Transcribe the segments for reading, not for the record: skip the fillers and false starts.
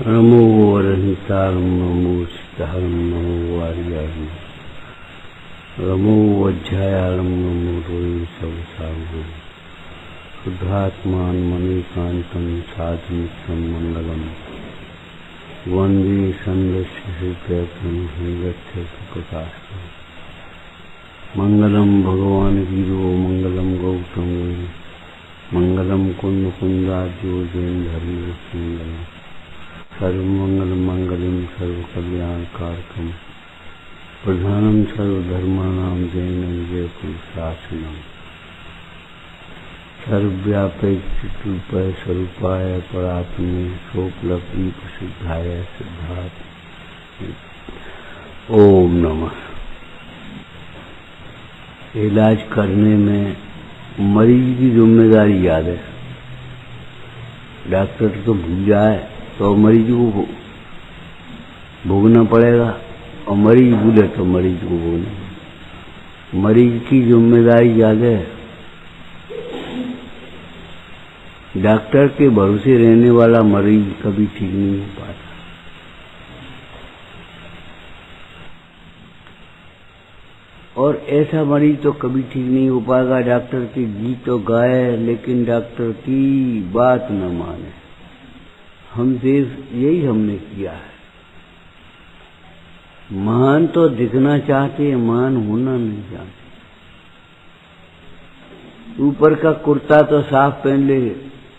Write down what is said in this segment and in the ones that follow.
नमो वरहितारं नमो सीतारं नमो वारियारं नमो वज्रायारं नमो रोहि सवसारं शुद्धात्मान मणिकान्तं साधुमित्रं मंगलम वंदे संदर्शितं हरिगच्छतु प्रकाशम् मंगलम भगवान वीरो मंगलम गौतम मंगलम कुंद कुंदाद्यो जैन धर्म मंगलम सर्वमंगल मंगलम सर्वकल्याण कारकम प्रधानम सर्वधर्माणां जैनम जय पुरुषासनम सर्वव्यापैक्ष्रूपाय स्वरूपाय परात्मे सोपलब्धि प्रसिद्धाय सिद्धार्थ ओम नमः। इलाज करने में मरीज की जिम्मेदारी याद है। डॉक्टर तो भूल जाए तो मरीज को भोगना पड़ेगा, और मरीज भूले तो मरीज को भोगना। मरीज की जिम्मेदारी याद है। डॉक्टर के भरोसे रहने वाला मरीज कभी ठीक नहीं हो पाता। और ऐसा मरीज तो कभी ठीक नहीं हो पाएगा डॉक्टर की गीत तो गाए लेकिन डॉक्टर की बात न माने। यही हमने किया है। महान तो दिखना चाहते हैं, महान होना नहीं चाहते। ऊपर का कुर्ता तो साफ पहन ले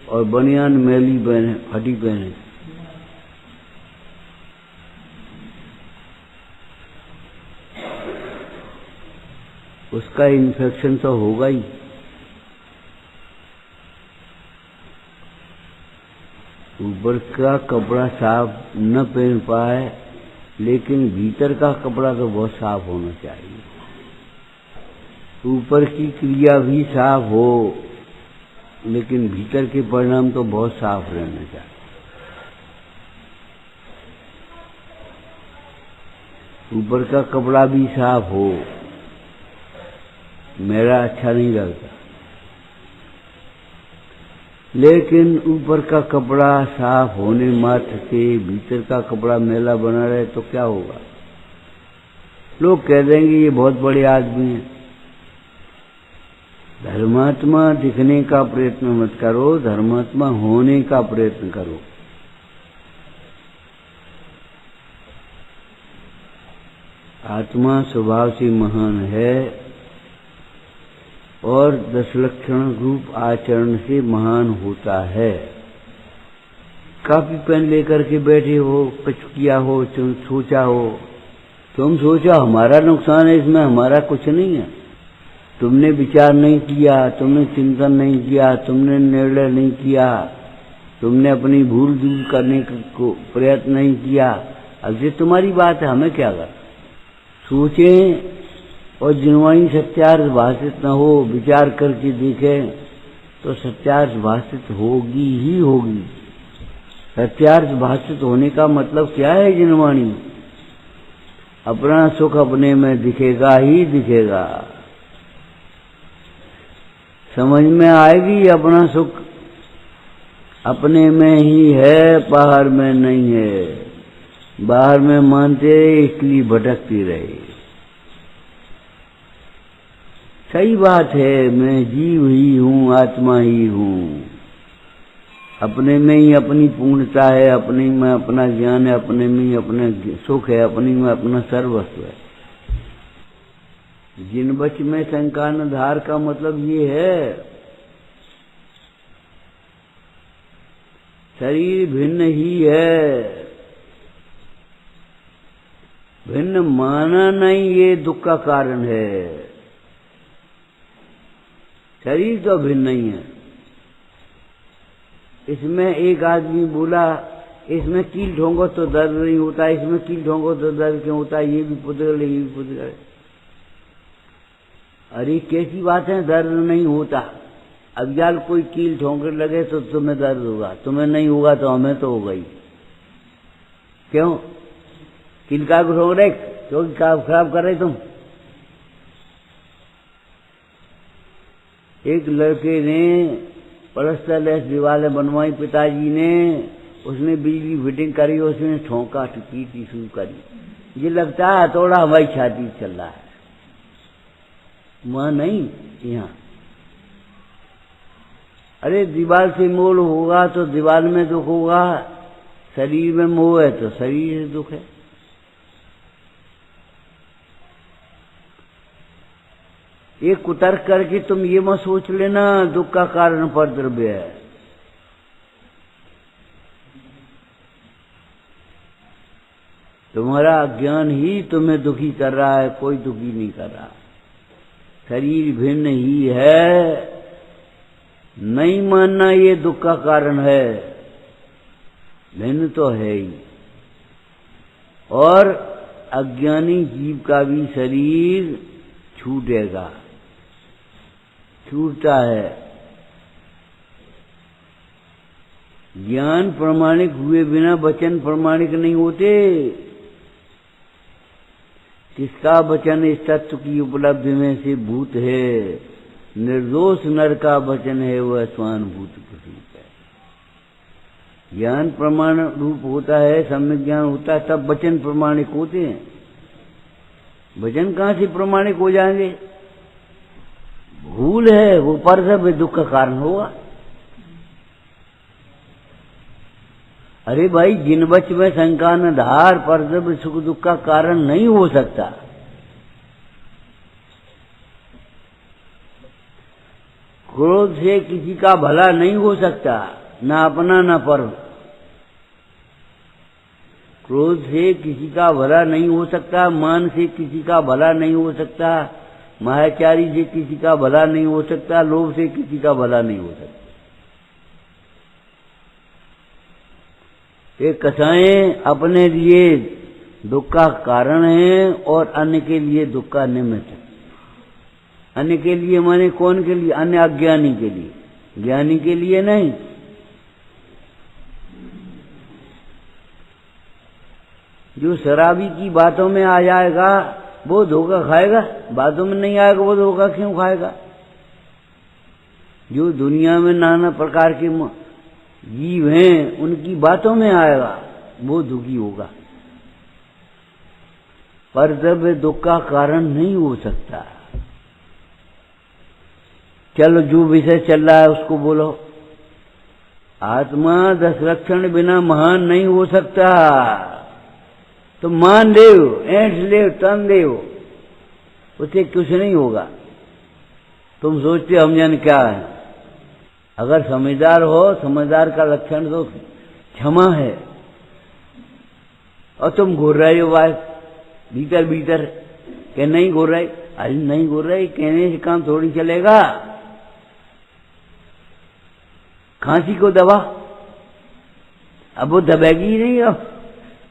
और बनियान मैली पहने, फटी पहने। उसका इन्फेक्शन तो होगा ही। ऊपर का कपड़ा साफ न पहन पाए लेकिन भीतर का कपड़ा तो बहुत साफ होना चाहिए। ऊपर की क्रिया भी साफ हो लेकिन भीतर के परिणाम तो बहुत साफ रहना चाहिए। ऊपर का कपड़ा भी साफ हो, मेरा अच्छा नहीं लगता, लेकिन ऊपर का कपड़ा साफ होने मात्र से भीतर का कपड़ा मैला बना रहे तो क्या होगा? लोग कह देंगे ये बहुत बड़े आदमी हैं। धर्मात्मा दिखने का प्रयत्न मत करो, धर्मात्मा होने का प्रयत्न करो। आत्मा स्वभाव से महान है और 10 लक्षण रूप आचरण से महान होता है। कॉपी पेन लेकर के बैठे हो, कुछ किया हो, सोचा हो, तुम सोचो हमारा नुकसान है, इसमें हमारा कुछ नहीं है। तुमने विचार नहीं किया, तुमने चिंतन नहीं किया, तुमने निर्णय नहीं किया, तुमने अपनी भूल दूर करने को प्रयत्न नहीं किया। अब ये तुम्हारी बात है, हमें क्या कर। सोचें और जिनवाणी सत्यार्थ भाषित न हो, विचार करके देखें तो सत्यार्थ भाषित होगी ही होगी। सत्यार्थ भाषित होने का मतलब क्या है? जिनवाणी अपना सुख अपने में दिखेगा ही दिखेगा। समझ में आएगी अपना सुख अपने में ही है, बाहर में नहीं है। बाहर में मानते इसलिए भटकती रहे। सही बात है, मैं जीव ही हूँ, आत्मा ही हूँ। अपने में ही अपनी पूर्णता है, अपने में अपना ज्ञान है, अपने में ही अपना सुख है, अपने में अपना सर्वस्व है। जिन बच में शंका न धार का मतलब ये है, शरीर भिन्न ही है। भिन्न माना नहीं, ये दुख का कारण है। शरीर तो भिन्न नहीं है। इसमें एक आदमी बोला इसमें कील ठोंको तो दर्द नहीं होता, इसमें कील ठोंको तो दर्द क्यों होता? ये भी पुतगल, ये भी पुतगल। अरे कैसी बात है, दर्द नहीं होता। अब यार कोई कील ठोंकर लगे तो तुम्हें दर्द होगा, तुम्हें नहीं होगा तो हमें तो होगा ही। क्यों? कील का ठोंक रहे क्योंकि खराब कर रहे तुम। एक लड़के ने पलस्तर लेस दीवारें बनवाई पिताजी ने, उसने बिजली फिटिंग करी, उसने ठोंका टीपी शुरू करी, ये लगता है थोड़ा हवाई छाती चल रहा है। वहां नहीं, यहाँ। अरे दीवार से मोल होगा तो दीवार में दुख होगा, शरीर में मोह है तो शरीर से दुख है। ये कुतर्क करके तुम ये मत सोच लेना दुख का कारण परद्रव्य है। तुम्हारा अज्ञान ही तुम्हें दुखी कर रहा है, कोई दुखी नहीं कर रहा। शरीर भिन्न ही है, नहीं मानना ये दुख का कारण है, भिन्न तो है ही। और अज्ञानी जीव का भी शरीर छूटेगा, छूटता है। ज्ञान प्रमाणिक हुए बिना वचन प्रमाणिक नहीं होते। किसका वचन इस तत्व की उपलब्धि में से भूत है? निर्दोष नर का वचन है, वह स्वानुभूत प्रतीक है। ज्ञान प्रमाण रूप होता है, सम्यक ज्ञान होता है, तब वचन प्रमाणिक होते हैं। वचन कहां से प्रमाणिक हो जाएंगे? भूल है, वो परद्रव्य दुख का कारण होगा। अरे भाई, जिन बच में शंका न धार, परद्रव्य सुख दुख का कारण नहीं हो सकता। क्रोध से किसी का भला नहीं हो सकता, ना अपना ना पर। क्रोध से किसी का भला नहीं हो सकता, मान से किसी का भला नहीं हो सकता, मायाचारी से किसी का भला नहीं हो सकता, लोभ से किसी का भला नहीं हो सकता। ये कथाएं अपने लिए दुख का कारण है और अन्य के लिए दुख का निमित्त है। अन्य के लिए माने कौन के लिए? अन्य अज्ञानी के लिए, ज्ञानी के लिए नहीं। जो शराबी की बातों में आ जाएगा वो धोखा खाएगा, बातों में नहीं आएगा वो धोखा क्यों खाएगा? जो दुनिया में नाना प्रकार के जीव हैं उनकी बातों में आएगा वो दुखी होगा। परद्रव्य दुख का कारण नहीं हो सकता। चलो जो विषय चल रहा है उसको बोलो। आत्मा 10 लक्षण बिना महान नहीं हो सकता। तो मान देव, ऐंठ देव, तन देव, उससे कुछ नहीं होगा। तुम सोचते हम जान क्या है। अगर समझदार हो, समझदार का लक्षण तो क्षमा है, और तुम घूर रहे हो भाई भीतर भीतर कि नहीं घूर रहे। अरे नहीं घूर रहे, कहने से काम थोड़ी चलेगा। खांसी को दबा, अब वो दबेगी ही नहीं। अब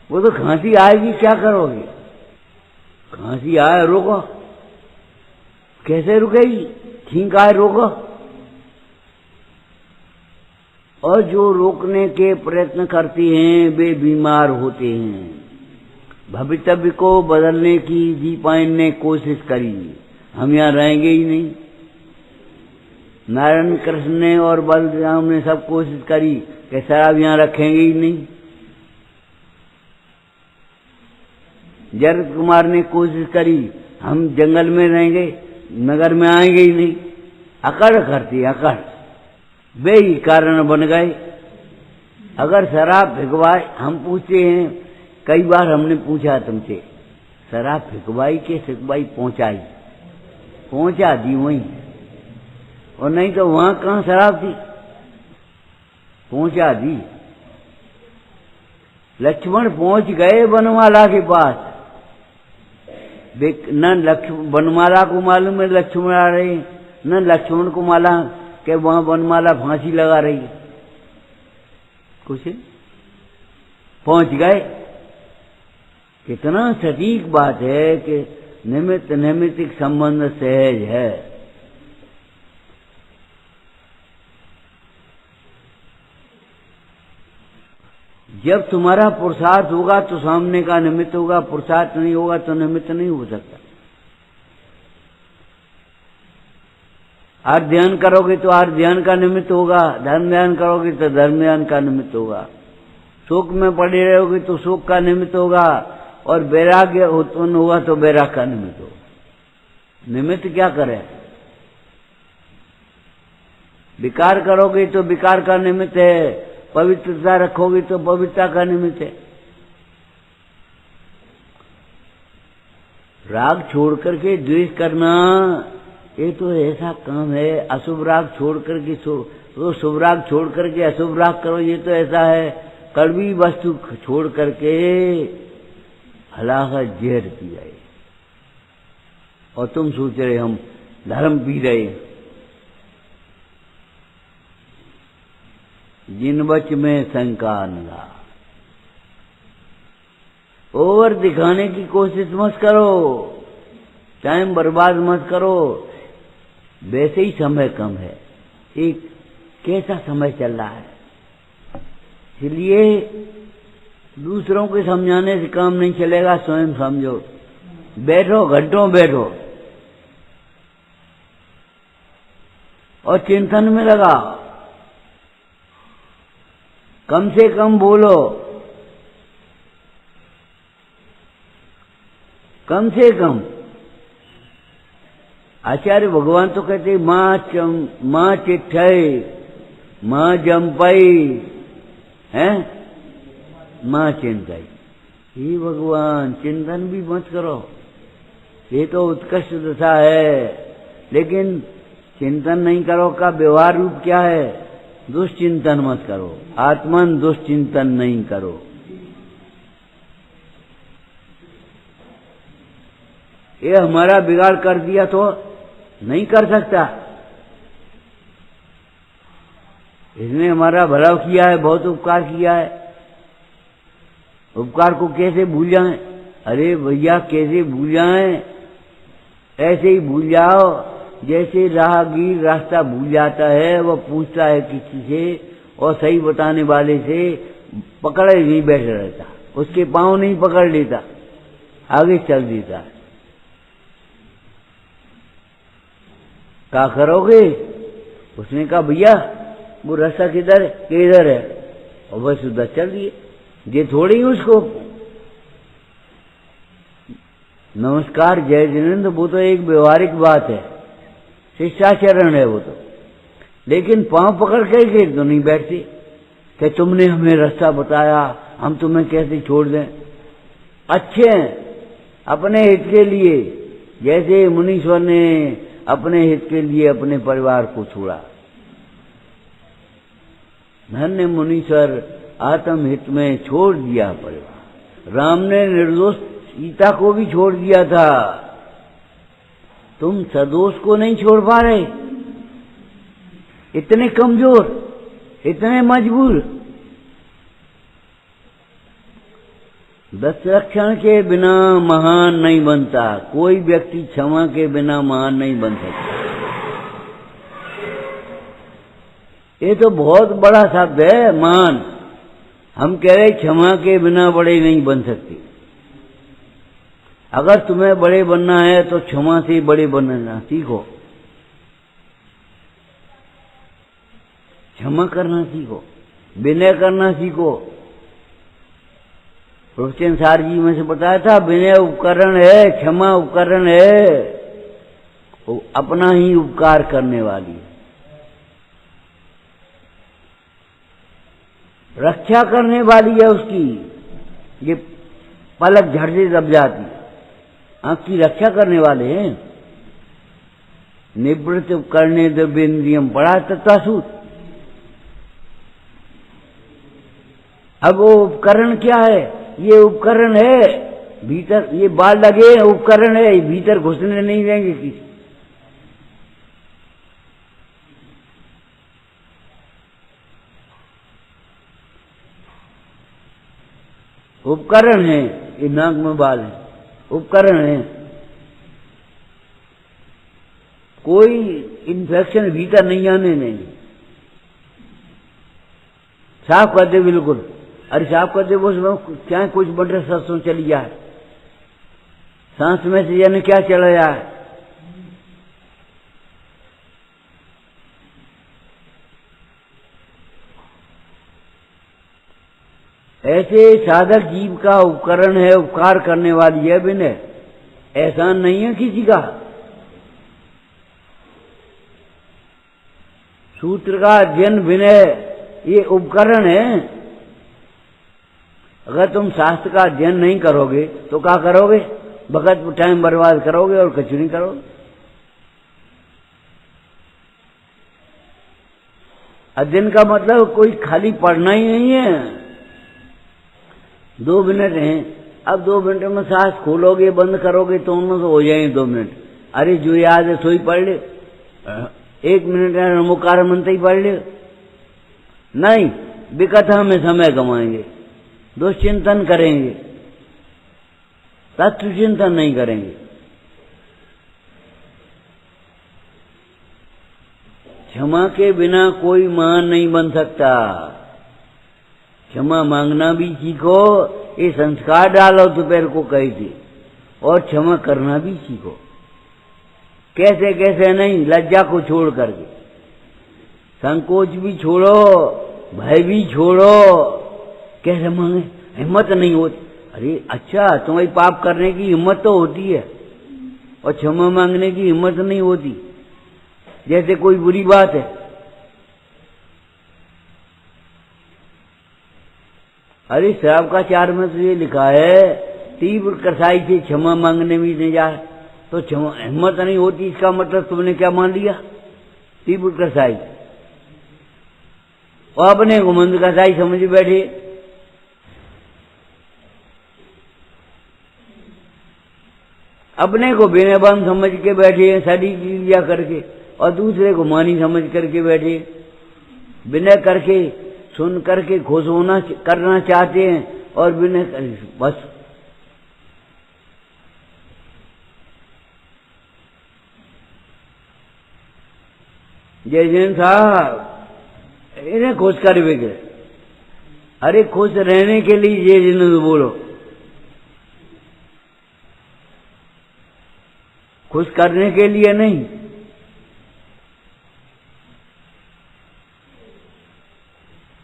वो तो खांसी आएगी, क्या करोगे? खांसी आए रोको, कैसे रुकेगी? छींक आए रोको। और जो रोकने के प्रयत्न करते हैं वे बीमार होते हैं। भवितव्य को बदलने की जी पाइन ने कोशिश करी, हम यहाँ रहेंगे ही नहीं। नारायण कृष्ण ने और बलराम ने सब कोशिश करी कि शराब यहाँ रखेंगे ही नहीं। जरद कुमार ने कोशिश करी, हम जंगल में रहेंगे, नगर में आएंगे ही नहीं। अकड़ करती अकड़, वे ही कारण बन गए। अगर शराब फिकवाए, हम पूछते हैं, कई बार हमने पूछा तुमसे, शराब फिकवाई के फिकवाई पहुंचाई? पहुंचा दी वहीं, और नहीं तो वहां कहां शराब थी? पहुंचा दी। लक्ष्मण पहुंच गए बनमाला के पास। न बनमाला को मालूम है लक्ष्मण आ रहे, न लक्ष्मण को माला कि वहां बनमाला फांसी लगा रही है। कुछ पहुंच गए। कितना सटीक बात है कि निमित्त नैमित्तिक संबंध सहज है। जब तुम्हारा पुरुषार्थ होगा तो सामने का निमित्त होगा, पुरुषार्थ नहीं होगा तो निमित्त नहीं हो सकता। आर्थ ध्यान करोगे तो आर्थ ध्यान का निमित्त होगा, धर्म ध्यान करोगे तो धर्म ध्यान का निमित्त होगा। शोक में पड़े रहोगे तो शोक का निमित्त होगा, और वैराग्य उत्पन्न हुआ तो वैराग का निमित्त होगा। निमित्त क्या करे? विकार करोगे तो विकार का निमित्त है, पवित्रता रखोगे तो पवित्रता का निमित्त है। राग छोड़ करके द्वेष करना ये तो ऐसा काम है। अशुभ राग छोड़ करके तो शुभ राग छोड़ करके अशुभ राग करो, ये तो ऐसा है। कड़वी वस्तु छोड़ करके हलाका जहर पी रहे, और तुम सोच रहे हम धर्म पी रहे। जिन बच में शंका न, ओवर दिखाने की कोशिश मत करो, टाइम बर्बाद मत करो। वैसे ही समय कम है, एक कैसा समय चल रहा है, इसलिए दूसरों के समझाने से काम नहीं चलेगा, स्वयं समझो। बैठो, घंटों बैठो और चिंतन में लगा, कम से कम बोलो, कम से कम। आचार्य भगवान तो कहते माँ चिट्ठई माँ जम्पई है, माँ चिंताई। हे भगवान, चिंतन भी मत करो, ये तो उत्कृष्ट दशा है। लेकिन चिंतन नहीं करो का व्यवहार रूप क्या है? दुष्चिंतन मत करो, आत्मन दुष्चिंतन नहीं करो। ये हमारा बिगाड़ कर दिया तो नहीं कर सकता, इसने हमारा भला किया है, बहुत उपकार किया है। उपकार को कैसे भूल जाएं? अरे भैया, कैसे भूल जाएं? ऐसे ही भूल जाओ जैसे राहगीर रास्ता भूल जाता है, वह पूछता है किसी से और सही बताने वाले से पकड़े नहीं बैठे रहता, उसके पांव नहीं पकड़ लेता, आगे चल देता है। क्या करोगे? उसने कहा भैया वो रास्ता किधर है, और बस उधर चल दिए। ये थोड़ी उसको नमस्कार जय जिनेन्द्र, वो तो एक व्यवहारिक बात है, शिष्टाचरण है वो तो। लेकिन पांव पकड़ के तो नहीं बैठते कि तुमने हमें रास्ता बताया, हम तुम्हें कैसे छोड़ दें। अच्छे हैं अपने हित के लिए, जैसे मुनीश्वर ने अपने हित के लिए अपने परिवार को छोड़ा। धन्य मुनीश्वर, आत्म हित में छोड़ दिया परिवार। राम ने निर्दोष सीता को भी छोड़ दिया था, तुम सदोष को नहीं छोड़ पा रहे, इतने कमजोर, इतने मजबूर। दशरक्षण के बिना महान नहीं बनता, कोई व्यक्ति क्षमा के बिना महान नहीं बन सकता। ये तो बहुत बड़ा शब्द है, महान। हम कह रहे क्षमा के बिना बड़े नहीं बन सकते। अगर तुम्हें बड़े बनना है तो क्षमा से बड़े बनना सीखो, क्षमा करना सीखो, विनय करना सीखो। प्रोफेसर सार जी में से बताया था, विनय उपकरण है, क्षमा उपकरण है, वो अपना ही उपकार करने वाली है, रक्षा करने वाली है उसकी। ये पलक झट से दब जाती, आंख की रक्षा करने वाले हैं। निवृत्त करने द्रव्येन्द्रियम पड़ा तत्वासूत। अब वो उपकरण क्या है? ये उपकरण है भीतर, ये बाल लगे उपकरण है, भीतर घुसने नहीं देंगे किसी। उपकरण है, ये नाक में बाल है, उपकरण है। कोई इन्फेक्शन भीतर नहीं आने देंगे, साफ कर दे बिल्कुल। अरे साफ कर दे, वो क्या कुछ बटे सरसों चली जाए, सांस में से यानी क्या चला जाए। ऐसे साधक जीव का उपकरण है, उपकार करने वाली है विनय, एहसान नहीं है किसी का। सूत्र का अध्ययन विनय ये उपकरण है। अगर तुम शास्त्र का अध्ययन नहीं करोगे तो क्या करोगे? वक्त टाइम बर्बाद करोगे और कुछ नहीं करोगे। अध्ययन का मतलब कोई खाली पढ़ना ही नहीं है। 2 मिनट हैं, अब 2 मिनट में शास्त्र खोलोगे बंद करोगे तो उनमें से हो जाएंगे 2 मिनट। अरे जो याद है सो ही पढ़ ले, 1 मिनट नमोकार मंत्र ही पढ़ ले। नहीं, विकथा में समय गंवाएंगे, दुश्चिंतन करेंगे, तत्व चिंतन नहीं करेंगे। क्षमा के बिना कोई महान नहीं बन सकता। क्षमा मांगना भी सीखो, ये संस्कार डालो दोपहर को कही थी, और क्षमा करना भी सीखो। कैसे कैसे नहीं, लज्जा को छोड़ करके, संकोच भी छोड़ो, भय भी छोड़ो। कैसे मांगे? हिम्मत नहीं होती। अरे अच्छा, तुम्हारी पाप करने की हिम्मत तो होती है और क्षमा मांगने की हिम्मत नहीं होती। जैसे कोई बुरी बात है, अरे शराब का 4 में तो ये लिखा है तीव्र कसाई से क्षमा मांगने भी नहीं जाए, तो क्षमा हिम्मत नहीं होती, इसका मतलब तुमने क्या मान लिया? तीव्र कसाई। और अपने को मंद कसाई समझ बैठे। अपने को बेनबान समझ के बैठे हैं सड़ी क्रिया करके, और दूसरे को मानी समझ करके बैठे। विनय करके सुन करके खुश होना करना चाहते हैं और विनय बस। जय साहब इन्हें खुश कर बेगे। अरे खुश रहने के लिए ये जिन बोलो, खुश करने के लिए नहीं।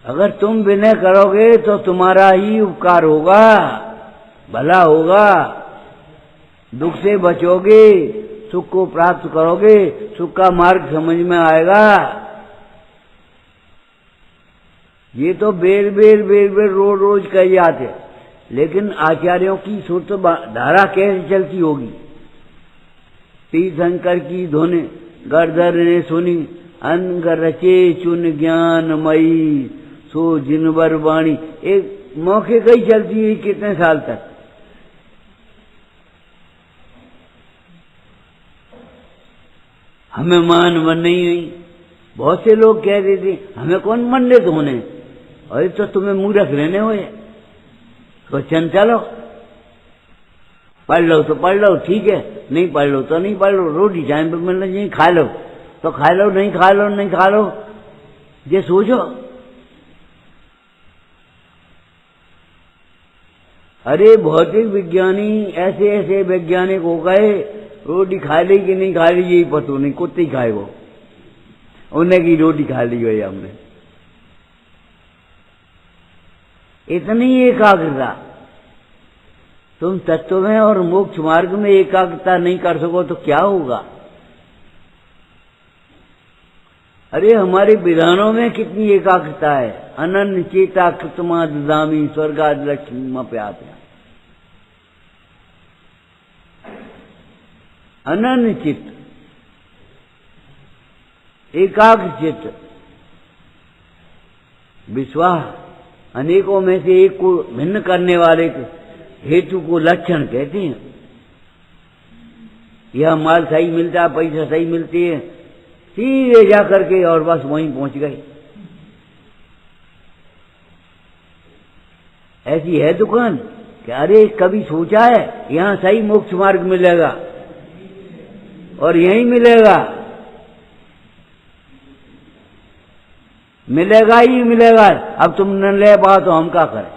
अगर तुम विनय करोगे तो तुम्हारा ही उपकार होगा, भला होगा, दुख से बचोगे, सुख को प्राप्त करोगे, सुख का मार्ग समझ में आएगा। ये तो बेर बेर रोज रोज कह जाते, लेकिन आचार्यों की सुरत धारा कैसे चलती होगी? तीर्थंकर की धुन गर्दर ने सुनी, अंग रचे चुन ज्ञानमयी, सो जिनवर वाणी। एक मौके कहीं चलती है कितने साल तक। हमें मान मन नहीं हुई। बहुत से लोग कह देते हमें कौन पंडित होने, और तो तुम्हें मूर्ख रहने हुए। तो चलो पढ़ लो तो पढ़ लो, ठीक है, नहीं पढ़ लो तो नहीं पढ़ लो, रोटी टाइम पे मिलना चाहिए, खा लो तो खा लो, नहीं खा लो नहीं खा लो। ये सोचो। अरे भौतिक विज्ञानी ऐसे ऐसे वैज्ञानिक हो गए, रोटी खा ली कि नहीं खा ली यही पता नहीं, कुत्ते ही खाए वो, उन्हें की रोटी खा ली गई हमने। इतनी एकाग्रता। तुम तत्व में और मोक्ष मार्ग में एकाग्रता नहीं कर सको तो क्या होगा? अरे हमारे विधानों में कितनी एकाग्रता है। अनन्य चेता कृतमा ददामी स्वर्गाद लक्ष्मी प्यात। अनन्य चित्त, एकाग्र चित्त, विश्वास, अनेकों में से एक को भिन्न करने वाले हेतु को लक्षण कहते हैं। यह माल सही मिलता है, पैसा सही मिलती है, सीधे जा करके और बस वहीं पहुंच गए। ऐसी है दुकान कि अरे कभी सोचा है यहां सही मोक्ष मार्ग मिलेगा और यहीं मिलेगा, मिलेगा ही मिलेगा। अब तुम न ले पाओ तो हम क्या करें?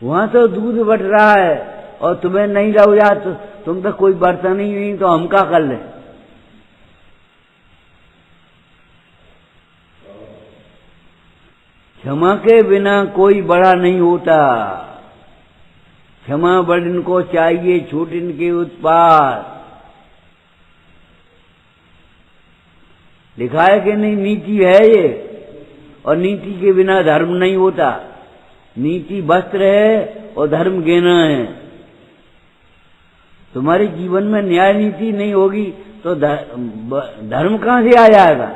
वहां तो दूध बट रहा है और तुम्हें नहीं रहो या तो तुम तो कोई बर्तन ही नहीं, तो हम क्या कर ले? क्षमा के बिना कोई बड़ा नहीं होता। क्षमा बड़न को चाहिए छोटिन के उत्पात। लिखा है कि नहीं, नीति है ये, और नीति के बिना धर्म नहीं होता। नीति वस्त्र है और धर्म गहना है। तुम्हारे जीवन में न्याय नीति नहीं होगी तो धर्म कहां से आ जाएगा?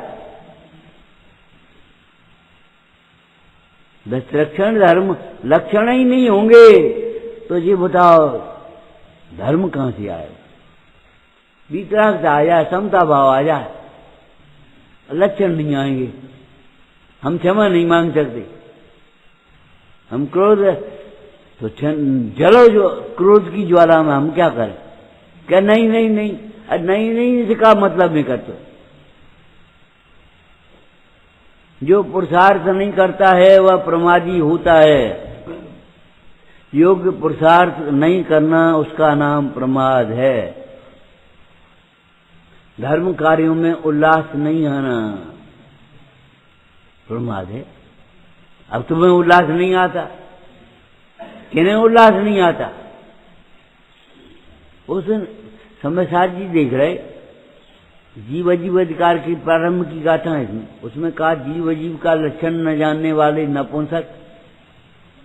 दस लक्षण धर्म लक्षण ही नहीं होंगे तो ये बताओ धर्म कहां से आएगा? वितरागता आ जाए, समता भाव आ जाए, लक्षण नहीं आएंगे। हम क्षमा नहीं मांग सकते। हम क्रोध तो जलो जो क्रोध की ज्वाला में हम क्या करें? क्या नहीं नहीं नहीं, नहीं नहीं इसका मतलब नहीं करते। जो पुरुषार्थ नहीं करता है वह प्रमादी होता है। योग्य पुरुषार्थ नहीं करना उसका नाम प्रमाद है। धर्म कार्यों में उल्लास नहीं आना प्रमाद है। अब तुम्हें उल्लास नहीं आता, किन्हें उल्लास नहीं आता? उस समय साथ जी देख रहे जीव अजीव अधिकार की प्रारंभ की गाथा है इसमें। उसमें कहा जीव अजीव का लक्षण न जानने वाले नपुंसक।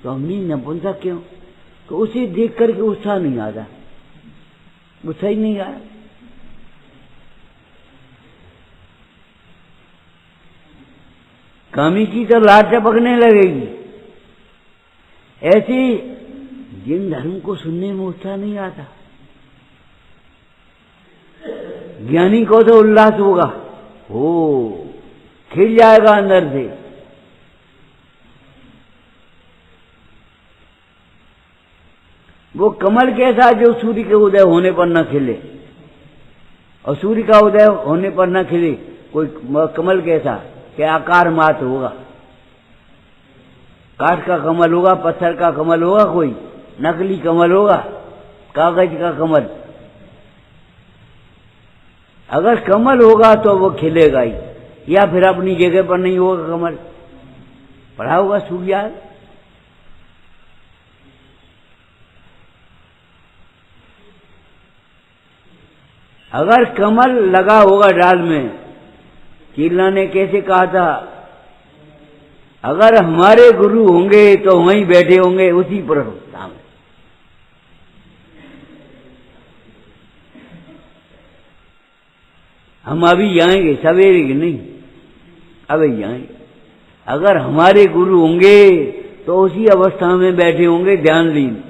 तो हम नहीं नपुंसक क्यों? तो उसे देख करके उत्साह नहीं आता, उत्साह ही नहीं आया। कामी की तो लाट टपकने लगेगी। ऐसे जिन धर्म को सुनने में उत्साह नहीं आता, ज्ञानी को तो उल्लास होगा, हो खिल जाएगा अंदर से। वो कमल कैसा जो सूर्य के उदय होने पर न खिले, और सूर्य का उदय होने पर न खिले कोई कमल कैसा? क्या आकार मात्र होगा? काठ का कमल होगा, पत्थर का कमल होगा, कोई नकली कमल होगा, कागज का कमल। अगर कमल होगा तो वो खिलेगा ही, या फिर अपनी जगह पर नहीं होगा कमल, पड़ा होगा सूख जाएगा। अगर कमल लगा होगा डाल में, कीला ने कैसे कहा था, अगर हमारे गुरु होंगे तो वहीं बैठे होंगे उसी पर सामने। हम अभी जाएंगे, सवेरे की नहीं, अभी जाएंगे। अगर हमारे गुरु होंगे तो उसी अवस्था में बैठे होंगे, ध्यान लीन।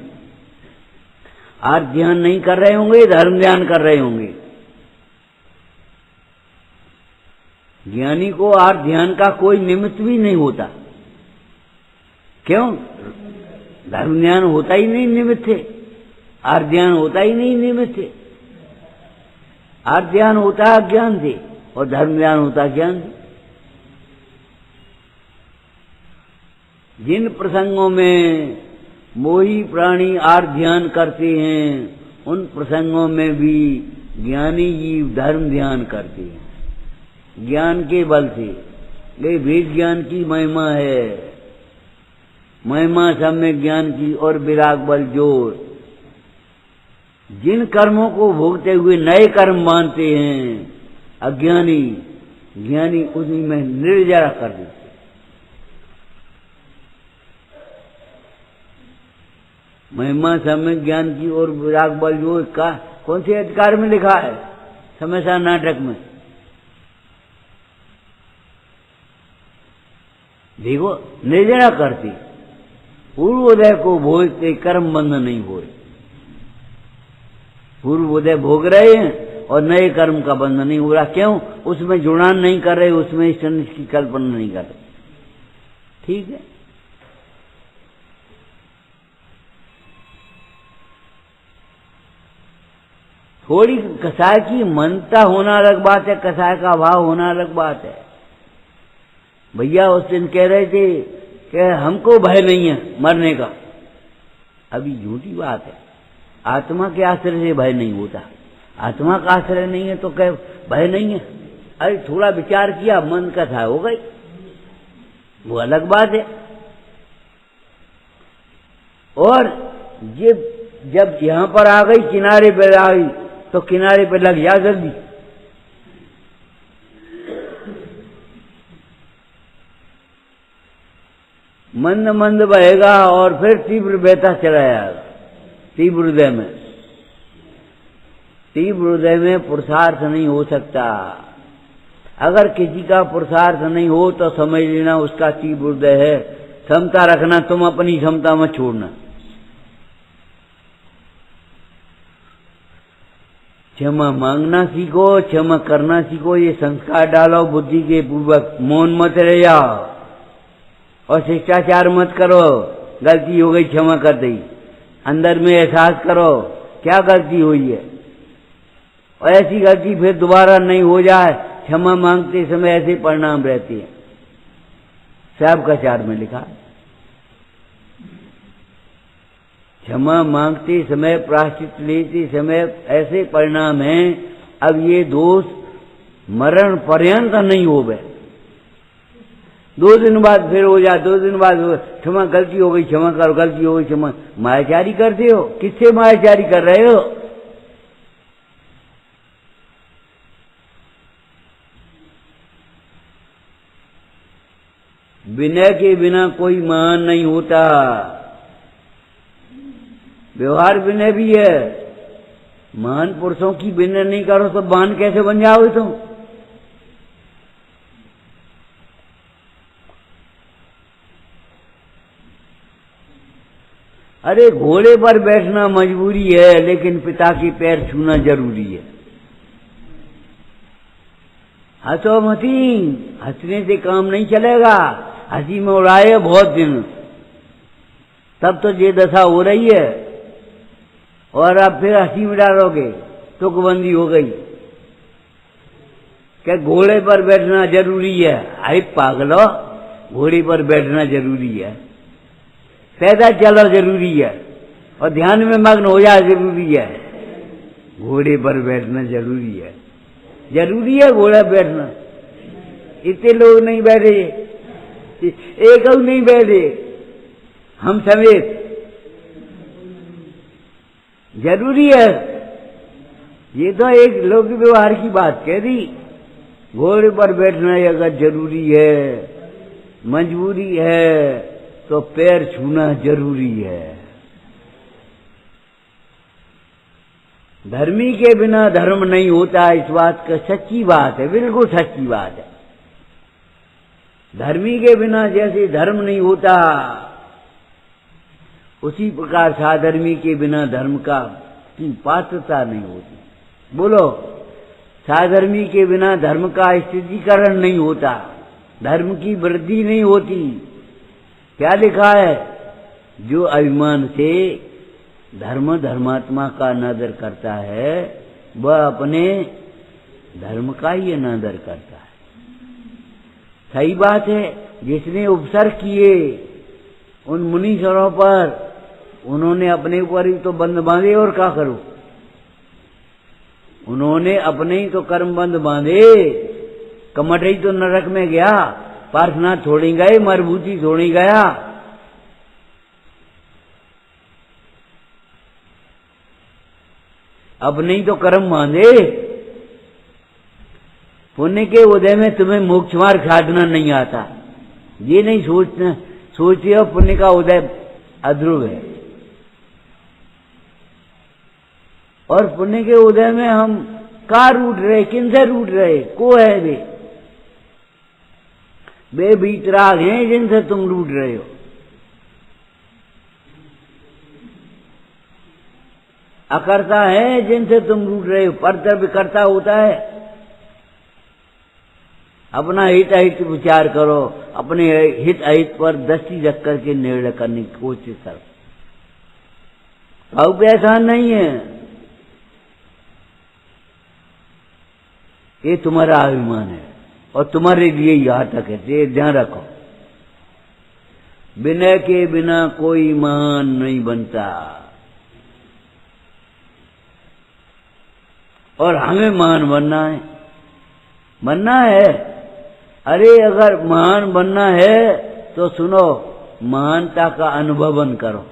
आज ध्यान नहीं कर रहे होंगे, धर्म ध्यान कर रहे होंगे। ज्ञानी को आर ध्यान का कोई निमित्त भी नहीं होता। क्यों? धर्म ध्यान होता ही नहीं निमित्त है, आर ध्यान होता ही नहीं निमित्त है। आर ध्यान होता है ज्ञान से, और धर्म ध्यान होता है ज्ञान से। जिन प्रसंगों में मोही प्राणी आर ध्यान करते हैं, उन प्रसंगों में भी ज्ञानी जीव धर्म ध्यान करते हैं। ज्ञान के बल से ये वेद ज्ञान की महिमा है। महिमा सम्यक ज्ञान की और विराग बल जोर। जिन कर्मों को भोगते हुए नए कर्म मानते हैं अज्ञानी, ज्ञानी उसी में निर्जरा कर देते। महिमा सम्यक ज्ञान की और विराग बल जोर का कौन से अधिकार में लिखा है? समयसा नाटक में देखो, निर्जरा करती, पूर्वोदय को भोगते कर्म बंध नहीं हुए। पूर्वोदय भोग रहे हैं और नए कर्म का बंध नहीं हो रहा। क्यों? उसमें जुड़ान नहीं कर रहे, उसमें इष्ट की कल्पना नहीं कर रहे। ठीक है, थोड़ी कसाय की मनता होना अलग बात है, कसाय का भाव होना अलग बात है। भैया उस दिन कह रहे थे कि हमको भय नहीं है मरने का। अभी झूठी बात है। आत्मा के आश्रय से भय नहीं होता। आत्मा का आश्रय नहीं है तो कह भय नहीं है। अरे थोड़ा विचार किया, मन कथा हो गई। वो अलग बात है। और ये जब यहां पर आ गई, किनारे पर आ गई, तो किनारे पर लग जा जल्दी। मंद मंद बहेगा और फिर तीव्र बहता चला जाएगा। तीव्र हृदय में, तीव्र हृदय में पुरुषार्थ नहीं हो सकता। अगर किसी का पुरुषार्थ नहीं हो तो समझ लेना उसका तीव्र हृदय है। क्षमता रखना, तुम अपनी क्षमता मत छोड़ना। क्षमा मांगना सीखो, क्षमा करना सीखो, ये संस्कार डालो बुद्धि के पूर्वक। मौन मत रह जाओ और शिष्टाचार मत करो। गलती हो गई, क्षमा कर दी। अंदर में एहसास करो क्या गलती हुई है, और ऐसी गलती फिर दोबारा नहीं हो जाए। क्षमा मांगते समय ऐसे परिणाम रहते हैं। साहब का चार में लिखा, क्षमा मांगते समय, प्रायश्चित लेते समय ऐसे परिणाम हैं। अब ये दोष मरण पर्यंत नहीं हो गए। 2 दिन बाद फिर हो जाए, 2 दिन बाद क्षमा, गलती हो गई, क्षमा करो, गलती हो गई, क्षमा। मायाचारी करते हो, किससे मायाचारी कर रहे हो? विनय के बिना कोई महान नहीं होता। व्यवहार विनय भी है। महान पुरुषों की विनय नहीं करो तो महान कैसे बन जाओगे तुम? अरे घोड़े पर बैठना मजबूरी है, लेकिन पिता के पैर छूना जरूरी है। हंसो मती, हंसने से काम नहीं चलेगा। हंसी में उड़ाए बहुत दिन, तब तो ये दशा हो रही है। और अब फिर हंसी में डालोगे तो तुकबंदी हो गई। क्या घोड़े पर बैठना जरूरी है? आई पागलो, घोड़े पर बैठना जरूरी है, पैदल चलो जरूरी है, और ध्यान में मग्न हो जाए जरूरी है। घोड़े पर बैठना जरूरी है, जरूरी है घोड़े पर बैठना। इतने लोग नहीं बैठे, एक और नहीं बैठे, हम समेत। जरूरी है, ये तो एक लोक व्यवहार की बात कह दी। घोड़े पर बैठना अगर जरूरी है, मजबूरी है, तो पैर छूना जरूरी है। धर्मी के बिना धर्म नहीं होता, इस बात का सच्ची बात है, बिल्कुल सच्ची बात है। धर्मी के बिना जैसे धर्म नहीं होता, उसी प्रकार साधर्मी के बिना धर्म की पात्रता नहीं होती। बोलो, साधर्मी के बिना धर्म का स्थिरीकरण नहीं होता, धर्म की वृद्धि नहीं होती। क्या लिखा है? जो अभिमान से धर्म धर्मात्मा का अनादर करता है, वह अपने धर्म का ही अनादर करता है। सही बात है। जिसने उपसर्ग किए उन मुनीश्वरों पर, उन्होंने अपने ऊपर ही तो बंध बांधे, और क्या करो? उन्होंने अपने ही तो कर्म बंध बांधे। कमठ ही तो नरक में गया, पार्श्वनाथ छोड़ी गए, मरभूति छोड़ी गया। अपने ही तो कर्म बांधे। पुण्य के उदय में तुम्हें मोक्ष मार्ग साधना नहीं आता, ये नहीं सोचते हो पुण्य का उदय अध्रुव है। और पुण्य के उदय में हम का रूठ रहे, किनसे रूठ रहे? को है वे बीतराग हैं जिनसे तुम रूठ रहे हो। अकर्ता है जिनसे तुम रूठ रहे हो। परतर विकर्ता होता है। अपना हित अहित विचार करो, अपने हित अहित पर दृष्टि रख करके निर्णय करने की कोशिश करो। भाव पे एहसान नहीं है, ये तुम्हारा अभिमान है और तुम्हारे लिए यहां तक है, ये ध्यान रखो। विनय के बिना कोई महान नहीं बनता, और हमें महान बनना है। अरे अगर महान बनना है तो सुनो, महानता का अनुभवन करो,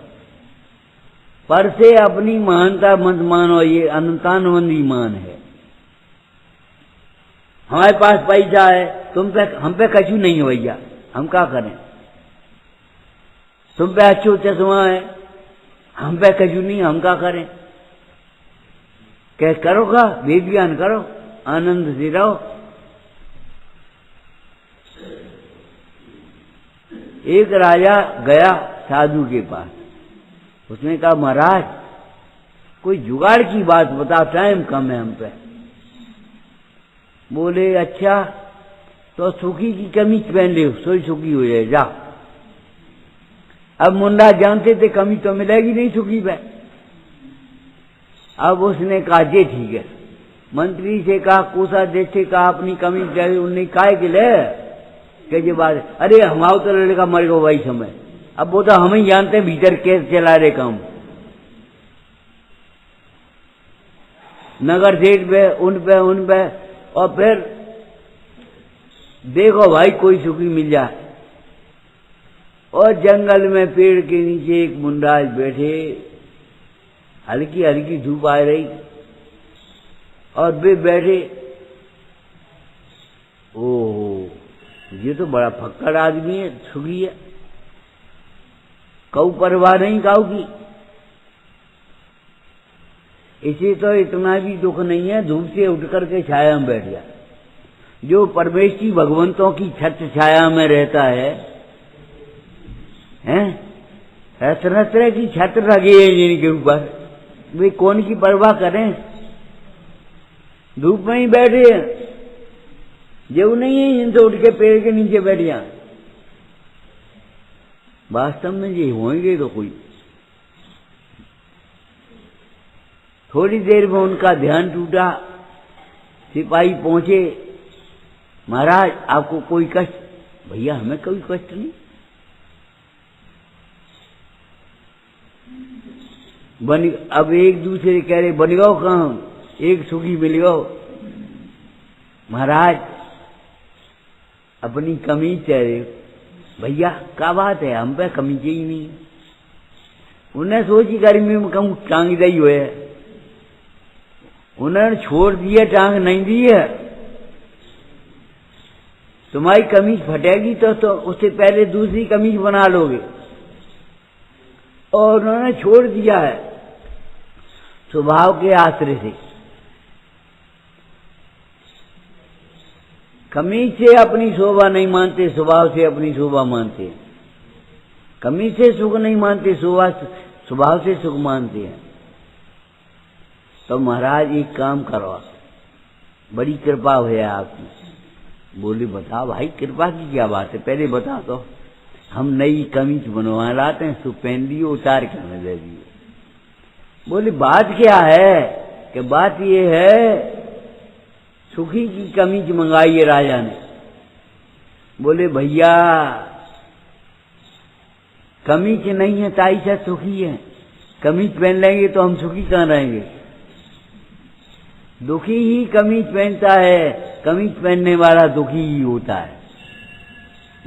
पर से अपनी महानता मत मानो, ये अनंतानंद ईमान है। हमारे पास पैसा है, हम पे कछु नहीं है भैया, हम क्या करें? तुम पे अच्छो चश्मा है, हम पे कछु नहीं, हम क्या करें? क्या करोगा? विज्ञान करो, आनंद से रहो। एक राजा गया साधु के पास, उसने कहा महाराज कोई जुगाड़ की बात बताओ, टाइम कम है हम पे। बोले अच्छा तो सुखी की कमीज पहन ले, सोई सुखी हो जाए, जा। अब मुंडा जानते थे कमीज तो मिलेगी नहीं सुखी पे। अब उसने कहा जे ठीक है, मंत्री से कहा, कोषाध्यक्ष से कहा अपनी कमीज चाहिए, उन्हें काहे के ले के बात, अरे हमारा तो लड़का मर गया भाई समय। अब वो तो हम ही जानते हैं भीतर कैसे चला रहे काम, नगर सेठ पे उन पे, और फिर देखो भाई कोई सुखी मिल जाए। और जंगल में पेड़ के नीचे एक मुंडाज बैठे, हल्की हल्की धूप आ रही, और वे बैठे। ओहो, ये तो बड़ा फक्कड़ आदमी है, सुखी है, कऊ परवाह नहीं काऊ की। इसे तो इतना भी दुख नहीं है, धूप से उठ करके छाया में बैठ गया। जो परमेश्वरी भगवंतों की छत छाया में रहता है, तरह तरह की छत लगी है जिनके ऊपर, वे कौन की परवाह करें? धूप में ही बैठे, जो नहीं है इनसे उठ के पेड़ के नीचे बैठ जाए। वास्तव में ये होंगे तो कोई। थोड़ी देर में उनका ध्यान टूटा, सिपाही पहुंचे, महाराज आपको कोई कष्ट? भैया हमें कोई कष्ट नहीं। अब एक दूसरे कह रहे बन गो कहाँ, एक सुखी मिल गो। महाराज अपनी कमीज कह रहे, भैया क्या बात है, हम पे कमीज ही नहीं। उन्हें सोची गर्मी में कहूँ टांग दई हुए, उन्होंने छोड़ दिए, टांग नहीं दी है। तुम्हारी कमीज फटेगी तो उससे पहले दूसरी कमीज बना लोगे, और उन्होंने छोड़ दिया है स्वभाव के आश्रय से। कमीज से अपनी शोभा नहीं मानते, स्वभाव से अपनी शोभा मानते। कमीज से सुख नहीं मानते, स्वभाव से सुख मानते हैं। तो महाराज एक काम करो, बड़ी कृपा है आपकी। बोले बता भाई कृपा की क्या बात है, पहले बता दो। हम नई कमीज बनवा लाते हैं, सो पहन लियो, उतार के हमें दे दियो। बोले बात क्या है? कि बात ये है सुखी की कमीज मंगाई है राजा ने। बोले भैया कमीज नहीं है ताई से सुखी है, कमीज पहन लेंगे तो हम सुखी कहाँ रहेंगे? दुखी ही कमीज पहनता है, कमीज पहनने वाला दुखी ही होता है।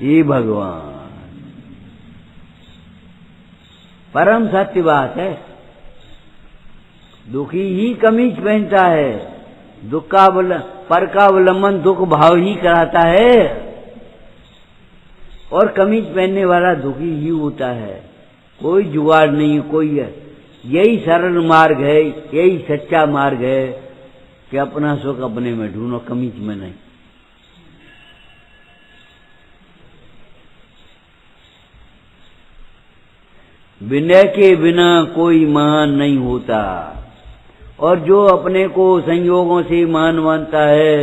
ये भगवान परम सत्य बात है। दुखी ही कमीज पहनता है, दुख का पर का अवलंबन दुख भाव ही कराता है, और कमीज पहनने वाला दुखी ही होता है। कोई जुगाड़ नहीं, कोई है। यही सरल मार्ग है, यही सच्चा मार्ग है कि अपना सुख अपने में ढूंढो, कमीज में नहीं। विनय के बिना कोई महान नहीं होता, और जो अपने को संयोगों से महान मानता है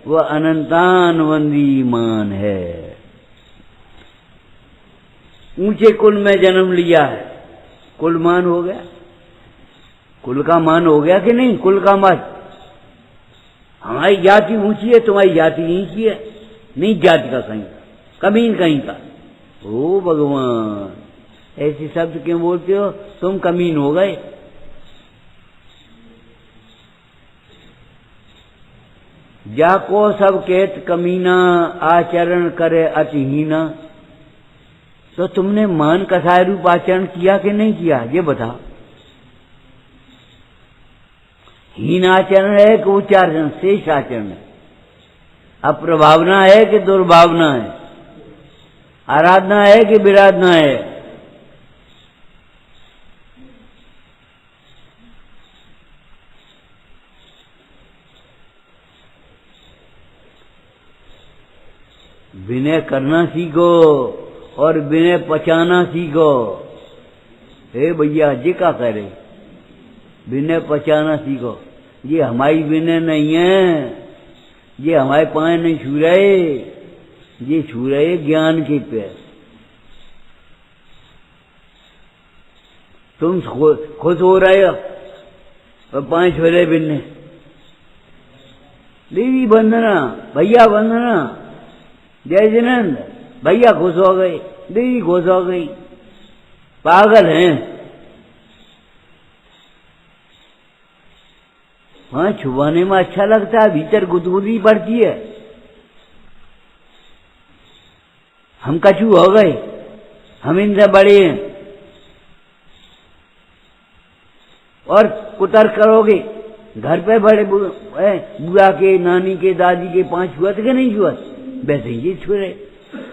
वह अनंतानवंदी मान है। ऊंचे कुल में जन्म लिया है, कुल मान हो गया, कुल का मान हो गया कि नहीं? कुल का मत, हमारी जाति ऊंची है, तुम्हारी जाति नीची है, नीच जाति का कहीं कमीन कहीं का। ओ भगवान ऐसे शब्द क्यों बोलते हो? तुम कमीन हो गए। जाको सब कहत कमीना, आचरण करे अतिहीना। तो तुमने मान कसाय रूप आचरण किया कि नहीं किया, ये बताओ। हीन आचरण है कि उच्चारण शेष आचरण है, अप्रभावना है कि दुर्भावना है, आराधना है कि विराधना है। विनय करना सीखो और विनय पचाना सीखो। हे भैया जी क्या करे, विनय पचाना सीखो। ये हमारी विनय नहीं है, ये हमारे पांव नहीं छू रहे, ये छू रहे ज्ञान के पैर। तुम खुश हो रहे हो और पांव छू रहे बिन्ने। दीदी वंदना, भैया वंदना, जय जिनेंद्र, भैया खुश हो गए, दीदी खुश हो गई। पागल हैं। हाँ, छुपाने में अच्छा लगता है, भीतर गुदगुदी पड़ती है। हम कछू हो गए, हम इनसे बड़े हैं। और कुतर करोगे, घर पे बड़े बुआ के, नानी के, दादी के पांव छुअत के नहीं छुअत, वैसे ये छुए।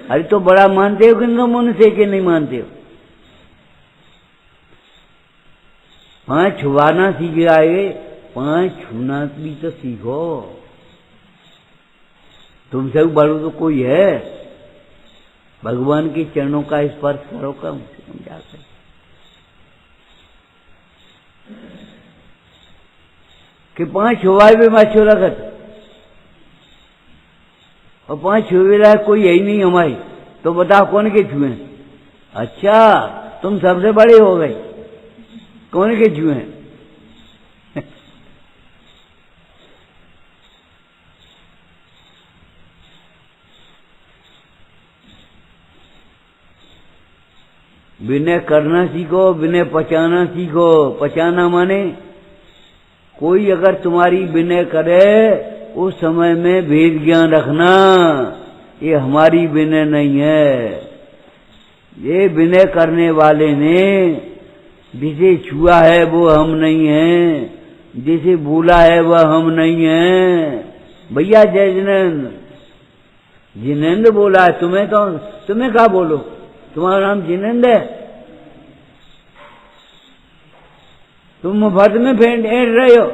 अरे तो बड़ा मानते हो कि तुम उनसे के नहीं मानते हो? पांव छुआना सीख जाए, पांव छूना भी तो सीखो। तुमसे बड़ो तो कोई है? भगवान के चरणों का स्पर्श करो कम से कम जाकर। कि पांव छुआए भी मैं अच्छो लगत, और पांव छुए लायक कोई यही नहीं हमारी, तो बताओ कौन के छुए? अच्छा, तुम सबसे बड़े हो गए, कौन के छुए? विनय करना सीखो, विनय पचाना सीखो। पचाना माने कोई अगर तुम्हारी विनय करे उस समय में भेद ज्ञान रखना, ये हमारी विनय नहीं है। ये विनय करने वाले ने जिसे छुआ है वो हम नहीं हैं, जिसे बोला है वह हम नहीं हैं। भैया जय जिनेंद्र, जिनेंद्र बोला है तुम्हें, तो तुम्हें क्या बोलो? तुम्हारा नाम जिनेंद्र है? तुम मुफ्त में फेंट रहे हो।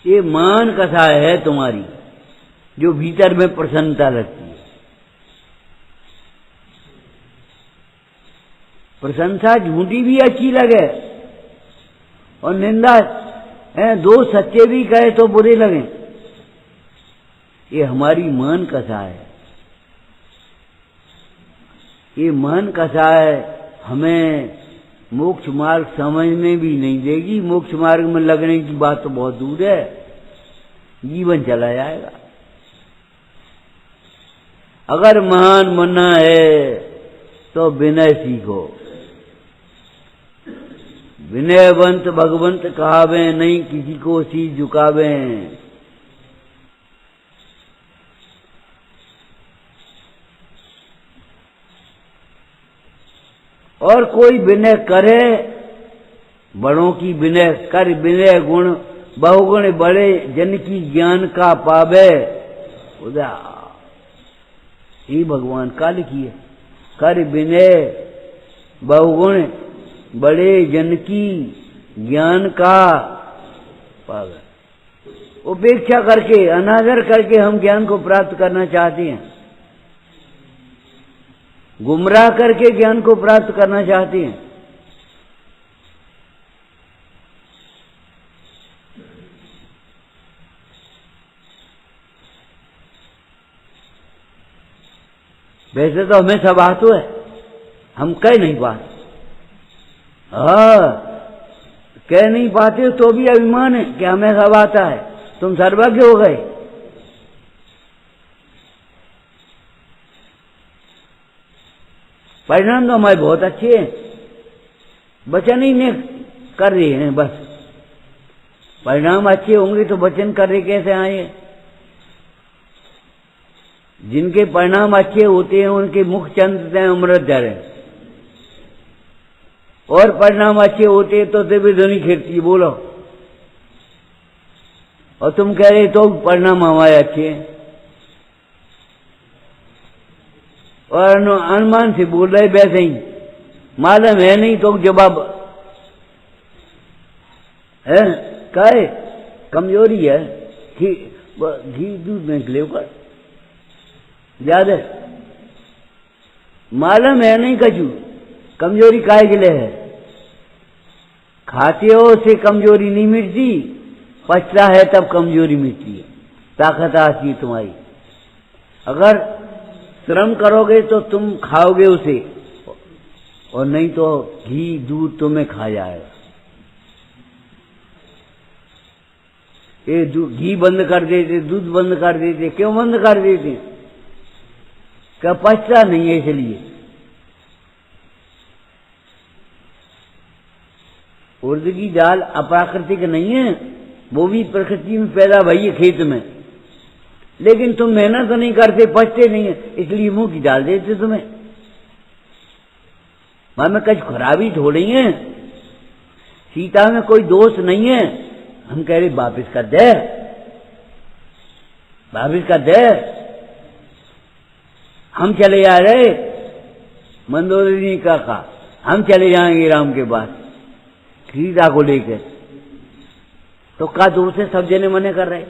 ये मान कसाय है तुम्हारी, जो भीतर में प्रसन्नता रखती है। प्रशंसा झूठी भी अच्छी लगे और निंदा दो सच्चे भी कहे तो बुरे लगे। ये हमारी मान कसाय है। ये मान कसाय हमें मोक्ष मार्ग समझने भी नहीं देगी। मोक्ष मार्ग में लगने की बात तो बहुत दूर है, जीवन चला जाएगा। अगर महान बनना है तो विनय सीखो। विनयवंत भगवंत कहावे, नहीं किसी को शीश झुकावे। और कोई विनय करे, बड़ों की विनय कर, विनय गुण बहुगुण बड़े, जन की ज्ञान का पावे। उदा ये भगवान का लिखिए, कर विनय बहुगुण बड़े, जन की ज्ञान का पावे। उपेक्षा करके, अनादर करके हम ज्ञान को प्राप्त करना चाहते हैं, गुमराह करके ज्ञान को प्राप्त करना चाहते हैं। वैसे तो हमें सब आतो है, हम कह नहीं पाते। कह नहीं पाते तो भी अभिमान है कि हमें सब आता है। तुम सर्वज्ञ हो गए। परिणाम तो हमारे बहुत अच्छे हैं, वचन ही नहीं कर रहे हैं बस। परिणाम अच्छे होंगे तो वचन कर रहे कैसे आए? जिनके परिणाम अच्छे होते हैं उनके मुख चंद्र हैं अमृतधर है, और परिणाम अच्छे होते हैं तो दिव्य ध्वनि खिरती बोलो। और तुम कह रहे तो परिणाम हमारे अच्छे हैं, और अनुमान से बोल रहे वैसे ही, मालूम है नहीं तो जवाब है कहे कमजोरी है। घी दूध में निकले ऊपर याद है, मालूम है नहीं कछु, कमजोरी काहे के लिए है? खाते हो से कमजोरी नहीं मिटती, पचता है तब कमजोरी मिटती है, ताकत आती है तुम्हारी। अगर श्रम करोगे तो तुम खाओगे उसे, और नहीं तो घी दूध तुम्हें खा जाएगा। ये घी बंद कर देते, दूध बंद कर देते, क्यों बंद कर देते? क्या पचता नहीं है इसलिए। उड़द की दाल अप्राकृतिक नहीं है, वो भी प्रकृति में पैदा भई है खेत में, लेकिन तुम मेहनत नहीं करते, पचते नहीं है, इसलिए मुंह की डाल देते तुम्हें। में कुछ खराबी थोड़ी है, सीता में कोई दोष नहीं है। हम कह रहे वापिस कर दे, वापिस कर दे। हम चले जा रहे मंदोदरी का कहा, हम चले जाएंगे राम के पास सीता को लेकर, तो का दूर से सब जने मने कर रहे।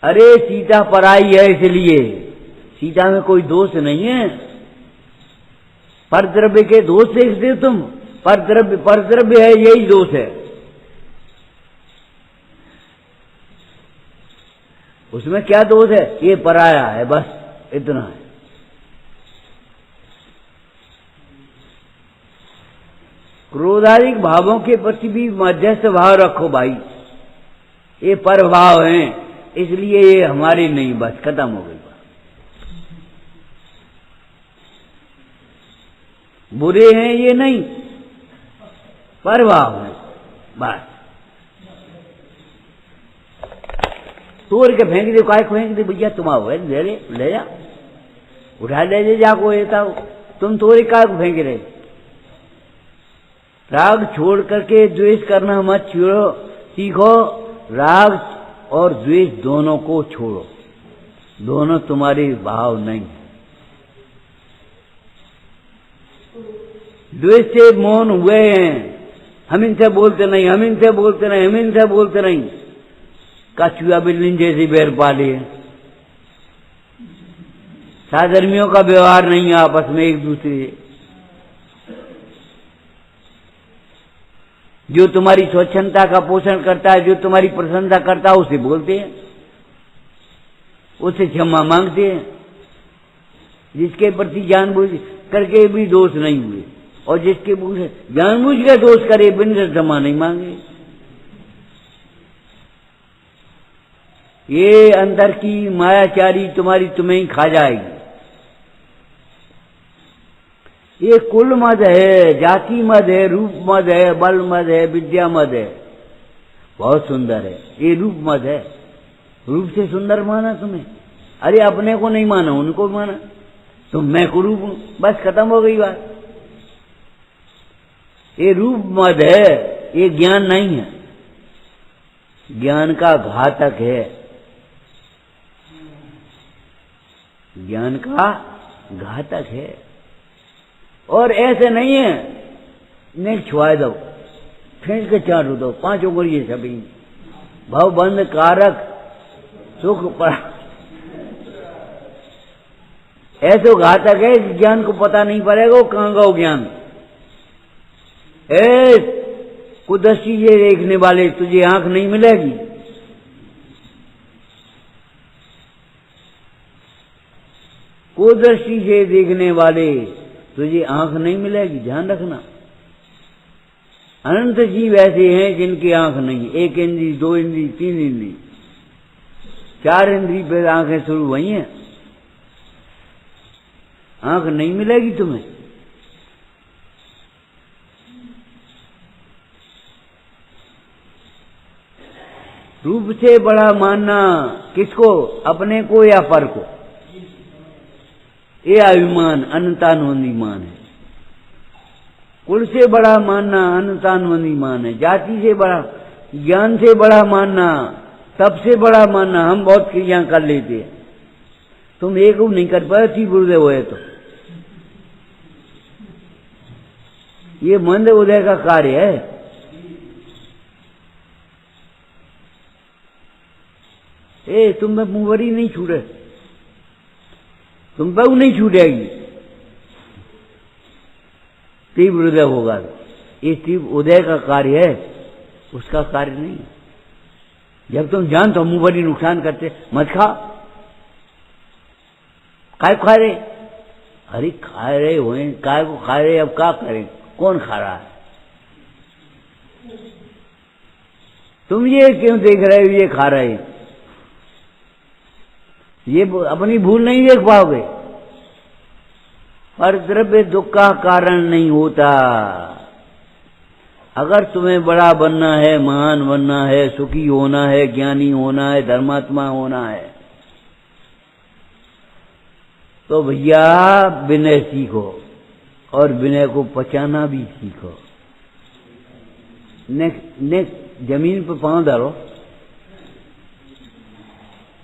अरे सीता पराई है इसलिए, सीता में कोई दोष नहीं है। परद्रव्य के दोष देखते हो तुम, परद्रव्य है यही दोष है, उसमें क्या दोष है? ये पराया है, बस इतना है। क्रोधाधिक भावों के प्रति भी मध्यस्थ भाव रखो भाई, ये पर भाव हैं, इसलिए ये हमारी नहीं, बस खत्म हो गई बात। बुरे हैं ये नहीं, पर भाव है बस। तोड़ के फेंक दे, काय फेंक दे भैया, तुम आओ ले जा, उठा ले जा को ऐसा, तुम तोड़े काय को फेंक रहे। राग छोड़ करके द्वेष करना मत छोड़ो, सीखो। राग और द्वेष दोनों को छोड़ो, दोनों तुम्हारे भाव नहीं। द्वेष से मौन हुए हैं, हम इनसे बोलते नहीं, हम इनसे बोलते नहीं, हम इनसे बोलते नहीं, कछुआ बिल्ली जैसी बैर पाली है। साधर्मियों का व्यवहार नहीं है आपस में एक दूसरे से। जो तुम्हारी स्वच्छंदता का पोषण करता है, जो तुम्हारी प्रशंसा करता है, उसे बोलते हैं, उससे क्षमा मांगते हैं। जिसके प्रति जानबूझ करके भी दोष नहीं हुए, और जिसके जानबूझ के दोष करे बिन क्षमा नहीं मांगे। ये अंदर की मायाचारी तुम्हें ही खा जाएगी। ये कुल मद है, जाति मद है, रूप मद है, बल मद है, विद्या मद है, बहुत सुंदर है। ये रूप मद है, रूप से सुंदर माना तुम्हें। अरे अपने को नहीं माना, उनको माना, तो मैं को रूप हूं, बस खत्म हो गई बात। ये रूप मद है, ये ज्ञान नहीं है, ज्ञान का घातक है, ज्ञान का घातक है। और ऐसे नहीं है, नेक छुआ दो, फेंक के चाटू दो, पांचों को ये सभी भाव बंद कारक सुख पर। ऐसे घातक है, ज्ञान को पता नहीं पड़ेगा, वो कहां का ज्ञान। कुदृष्टि ये देखने वाले तुझे आंख नहीं मिलेगी, कुदृष्टि से देखने वाले तुझे आंख नहीं मिलेगी, ध्यान रखना। अनंत जीव ऐसे हैं जिनकी आंख नहीं, एक इंद्री, दो इंद्री, तीन इंद्री, चार इंद्री पे आंखें शुरू हुई हैं, आंख नहीं मिलेगी तुम्हें। रूप से बड़ा मानना किसको, अपने को या पर को, ये अभिमान अनंतानुमान है। कुल से बड़ा मानना अनंतानुमान है। जाति से बड़ा, ज्ञान से बड़ा मानना, तप से बड़ा मानना। हम बहुत क्रिया कर लेते हैं, तुम एक नहीं कर पाए थी गुरुदेव है तो। ये मंद उदय का कार्य है। तुम में मुंहवरी नहीं छूटे, तुम पे नहीं छूटेगी। तीव्र उदय होगा, ये तीव्र उदय का कार्य है, उसका कार्य नहीं। जब तुम जानते हो मुंहवरी नुकसान करते, मत खा। काय खा रहे? अरे खा रहे हो, काय को खा रहे, अब क्या करें, कौन खा रहा है? तुम ये क्यों देख रहे हो ये खा रहे हैं? ये अपनी भूल नहीं देख पाओगे। पर द्रव्य दुख का कारण नहीं होता। अगर तुम्हें बड़ा बनना है, महान बनना है, सुखी होना है, ज्ञानी होना है, धर्मात्मा होना है, तो भैया विनय सीखो और विनय को पचाना भी सीखो। ने जमीन पर पांव धरो,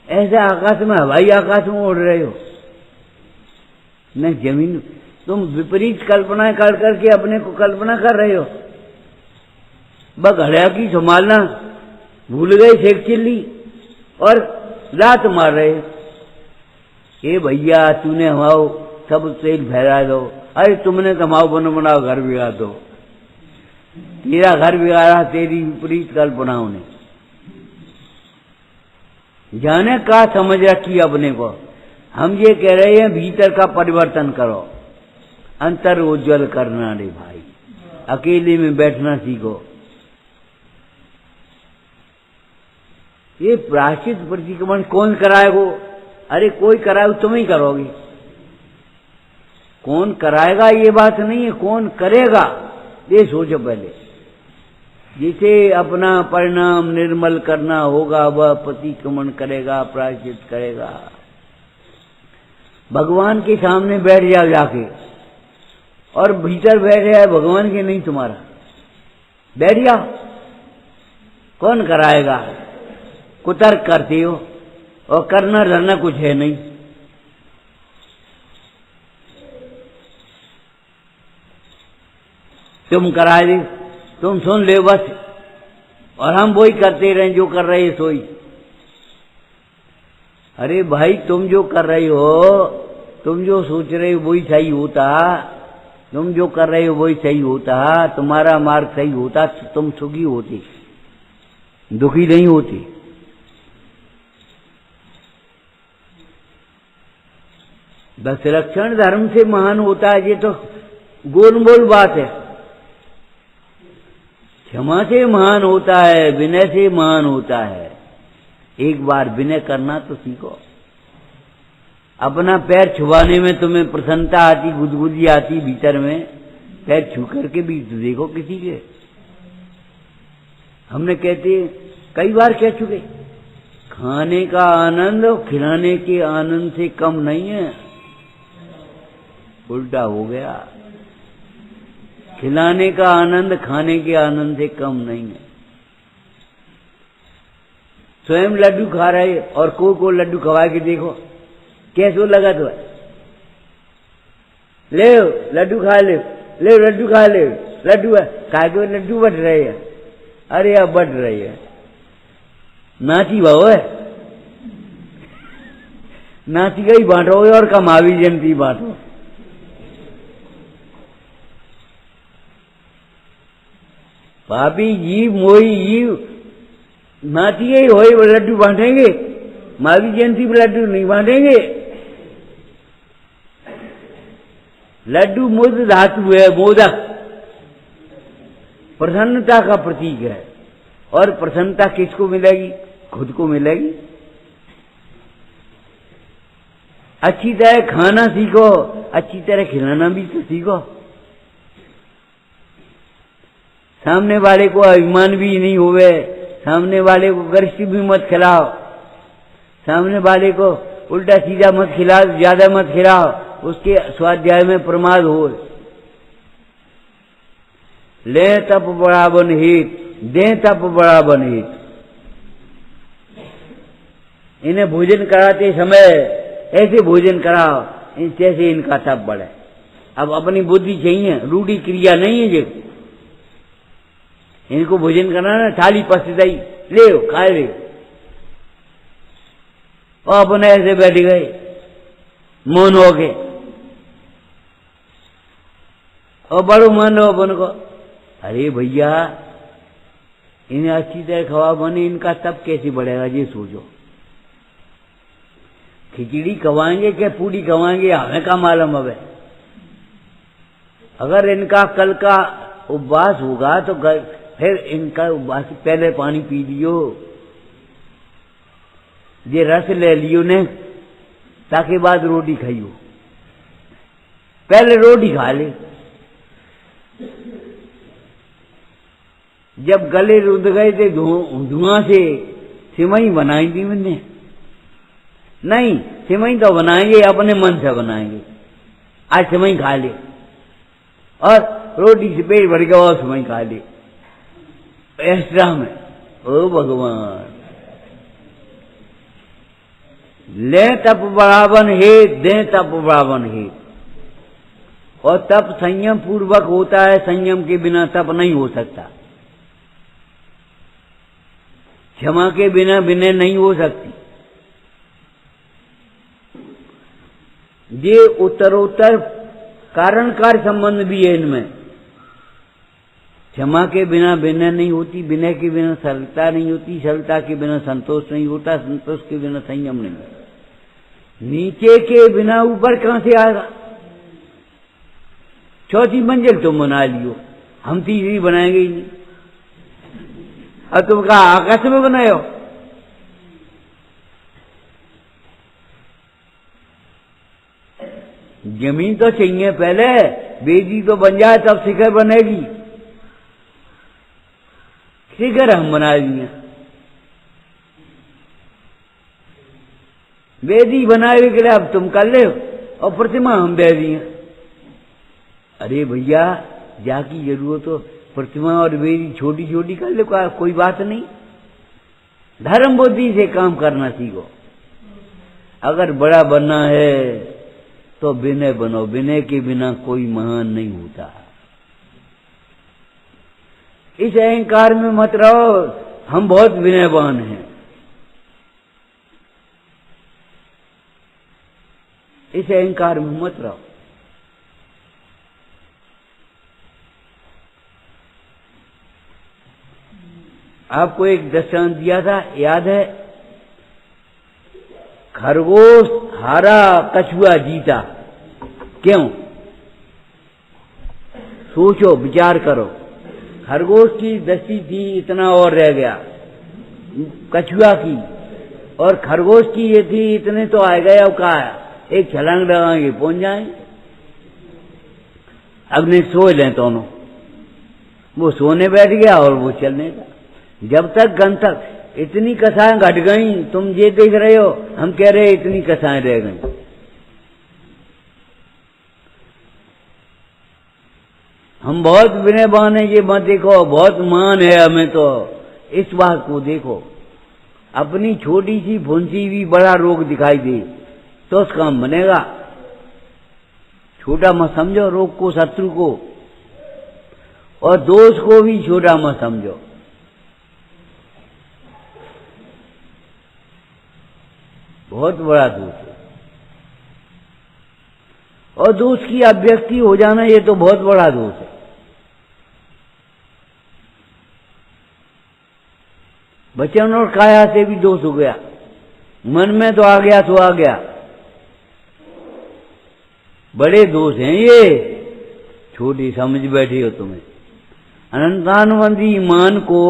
ऐसे आकाश में, हवाई आकाश में उड़ रहे हो। न जमीन, तुम विपरीत कल्पना कर करके अपने को कल्पना कर रहे हो। बस घड़िया की संभालना भूल गए, शेख चिल्ली और लात मार रहे। ए भैया तूने हमाओ सब तेल फैला दो। अरे तुमने तो हमाओ बनाओ घर बिगाड़ दो। तेरा घर बिगाड़ा तेरी विपरीत कल्पनाओं ने। जाने का समझ रखी अपने को। हम ये कह रहे हैं भीतर का परिवर्तन करो, अंतर उज्जवल करना रे भाई। अकेले में बैठना सीखो। ये प्रायश्चित प्रतिक्रमण कौन कराएगा? अरे कोई कराए, तुम ही करोगे। कौन कराएगा ये बात नहीं है, कौन करेगा ये सोचो पहले। जिसे अपना परिणाम निर्मल करना होगा वह प्रतिक्रमण करेगा, प्रायश्चित करेगा। भगवान के सामने बैठ जाओ जाके, और भीतर बैठ जाए भगवान के नहीं तुम्हारा, बैठ जाओ। कौन कराएगा? कुतर्क करते हो और करना धरना कुछ है नहीं। तुम करा दे, तुम सुन ले बस, और हम वही करते रहे जो कर रहे सोई। अरे भाई तुम जो कर रहे हो, तुम जो सोच रहे हो वही सही होता। तुम जो कर रहे हो वही सही होता। तुम्हारा मार्ग सही होता, तुम सुखी होते, दुखी नहीं होते। बस रक्षण धर्म से महान होता है, ये तो गोलमोल बात है। क्षमा से महान होता है, विनय से महान होता है। एक बार विनय करना तो सीखो। अपना पैर छुपाने में तुम्हें प्रसन्नता आती, गुदगुदी आती भीतर में, पैर छू करके भी तो देखो किसी के। हमने कहते कई बार कह चुके, खाने का आनंद खिलाने के आनंद से कम नहीं है। उल्टा हो गया। खिलाने का आनंद खाने के आनंद से कम नहीं है। स्वयं लड्डू खा रहे और को लड्डू खवा के देखो कैसे लगा। तो ले लड्डू खा ले, ले लड्डू खा ले, लड्डू खा के लड्डू बट रहे हैं। अरे अब बट रही है, नाची भाव है, नाची का ही बांटोगे और कमावी जयंती बांटो। पापी जीव मोही जीव नाची ही होए, वो लड्डू बांटेंगे, महावीर जयंती पर लड्डू नहीं बांटेंगे। लड्डू मोद धातु है, मोदक प्रसन्नता का प्रतीक है। और प्रसन्नता किसको मिलेगी? खुद को मिलेगी। अच्छी तरह खाना सीखो, अच्छी तरह खिलाना भी तो सीखो। सामने वाले को अभिमान भी नहीं होवे, सामने वाले को गरिष्ठ भी मत खिलाओ, सामने वाले को उल्टा सीधा मत खिलाओ, ज्यादा मत खिलाओ, उसके स्वाध्याय में प्रमाद हो। ले तप बड़ा बन हित, दे तप बड़ा बन हित। इन्हें भोजन कराते समय ऐसे भोजन कराओ जैसे इनका तप बढ़े। अब अपनी बुद्धि चाहिए, रूढ़ी क्रिया नहीं है। जो इनको भोजन करना ना, थाली पसदाई ले खाए ले, और अपने ऐसे बैठ गए मौन हो गए, और बड़ो मान लो अपन को। अरे भैया, इन्हें अच्छी तरह खवा बने, इनका तप कैसे बढ़ेगा ये सोचो। खिचड़ी खवाएंगे क्या पूरी खवाएंगे, हमें क्या मालूम। अब अगर इनका कल का उपवास होगा तो फिर इनका उपवास पहले पानी पी लियो, ये रस ले लियो ने, ताकि बाद रोटी खाइयो। पहले रोटी खा ले, जब गले रुद गए थे धुआं से सिमई बनाई थी मैंने। नहीं, सिमई तो बनाएंगे अपने मन से बनाएंगे। आज सिमई खा ले और रोटी से पेट भर गया और सिमई खा ले एक्स्ट्रा में। ओ भगवान, ले तप बढ़ावन हेत, दे तप बढ़ावन हेत। और तप संयम पूर्वक होता है, संयम के बिना तप नहीं हो सकता। क्षमा के बिना विनय नहीं हो सकती। ये उत्तरोत्तर कारण कार्य संबंध भी है इनमें। क्षमा के बिना विनय नहीं होती, विनय के बिना सरलता नहीं होती, सरलता के बिना संतोष नहीं होता, संतोष के बिना संयम नहीं होता। नीचे के बिना ऊपर कहां से आएगा। चौथी मंजिल तुम बना लियो, हम तीसरी बनाएंगे ही नहीं। अब तुम कहा आकाश में बनाए हो। जमीन तो चाहिए पहले, बेदी तो बन जाए तब शिखर बनेगी। शिखर हम बना दिए, बेदी बनाए के लिए अब तुम कर ले, और प्रतिमा हम दे दिए। अरे भैया, जाकी जरूरत हो प्रतिमा और बेदी छोटी छोटी कर ले, कोई बात नहीं। धर्म बुद्धि से काम करना सीखो। अगर बड़ा बनना है तो विनय बनो, विनय के बिना कोई महान नहीं होता। इस अहंकार में मत रहो हम बहुत विनयवान हैं। इस अहंकार में मत रहो। आपको एक दृष्टांत दिया था, याद है? खरगोश हारा, कछुआ जीता। क्यों? सोचो, विचार करो। खरगोश की दृष्टि थी, इतना और रह गया। कछुआ की और खरगोश की ये थी, इतने तो आ गए। अब कहा एक छलांग लगाएंगे पहुंच जाएंगे। अब नहीं सो लें दोनों। वो सोने बैठ गया और वो चलने का। जब तक गंतक इतनी कसाएं घट गई, तुम ये देख रहे हो, हम कह रहे इतनी कसाएं रह गई। हम बहुत विनयवान है, ये मत देखो, बहुत मान है हमें। तो इस बात को देखो, अपनी छोटी सी फुंसी भी बड़ा रोग दिखाई दे तो उस काम बनेगा। छोटा मत समझो रोग को, शत्रु को, और दोष को भी छोटा मत समझो। बहुत बड़ा दोष है। और दोष की अभिव्यक्ति हो जाना, ये तो बहुत बड़ा दोष है। वचन और काया से भी दोष हो गया। मन में तो आ गया तो आ गया। बड़े दोष हैं ये, छोटी समझ बैठे हो तुम्हें। अनंतानुबंधी मान को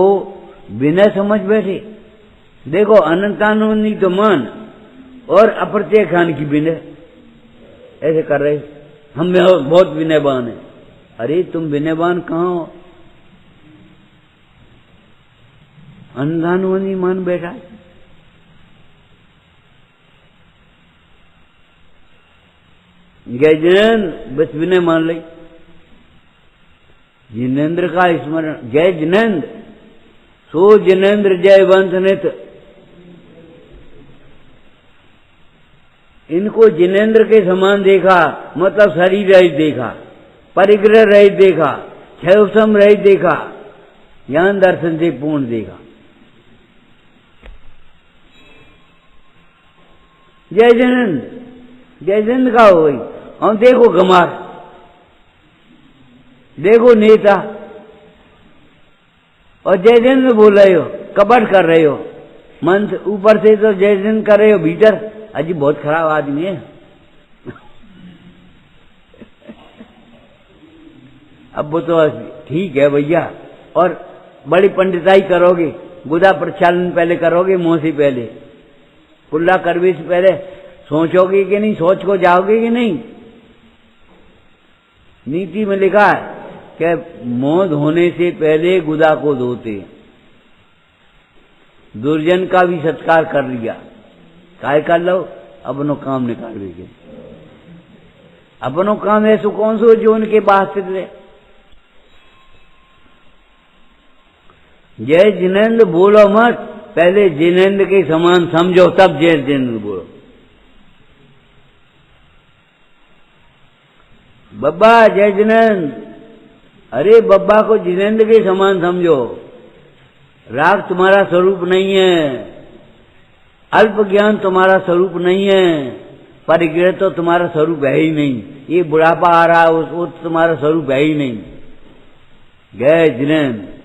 विनय समझ बैठे। देखो, अनंतानुबंधी तो मान और अप्रत्यय खान की विनय ऐसे कर रहे। हम बहुत विनयवान हैं। अरे तुम विनयवान कहाँ हो? अंधानुबंधी मान बैठा है। जय जिनेन्द्र बस विनय मान ली। जिनेन्द्र का स्मरण, जय जिनेन्द्र सो जिनेन्द्र जय वंश नित। इनको जिनेन्द्र के समान देखा, मतलब शरीर रहित देखा, परिग्रह रहित देखा, क्षयसम रहित देखा, ज्ञान दर्शन से पूर्ण देखा। जय जिनेन्द्र, जय जिनेन्द्र का हो गई। और देखो गमार, देखो नेता, और जय जिनेन्द्र बोल रहे हो, कपट कर रहे हो, मन से ऊपर से तो जय जिनेन्द्र कर रहे हो, भीतर अजी बहुत खराब आदमी है। अब वो तो ठीक है भैया, और बड़ी पंडिताई करोगे, गुदा प्रक्षालन पहले करोगे, मुंह से पहले कुल्ला करवे से पहले सोचोगे कि नहीं, सोच को जाओगे कि नहीं। नीति में लिखा है कि मुंह धोने से पहले गुदा को धोते। दुर्जन का भी सत्कार कर लिया, काय कर लो, अपनो काम निकाल देंगे। अपनो काम ऐसा कौन सो जो उनके बात से रहे। जय जिनेन्द्र बोलो मत, पहले जिनेन्द्र के समान समझो तब जय जिनेन्द्र बोलो। बब्बा जय जिनेन्द्र, अरे बब्बा को जिनेन्द्र के समान समझो। राग तुम्हारा स्वरूप नहीं है, अल्प ज्ञान तुम्हारा स्वरूप नहीं है, परिग्रह तो तुम्हारा स्वरूप है ही नहीं। ये बुढ़ापा आ रहा है वो तुम्हारा स्वरूप है ही नहीं। जय जिनेन्द्र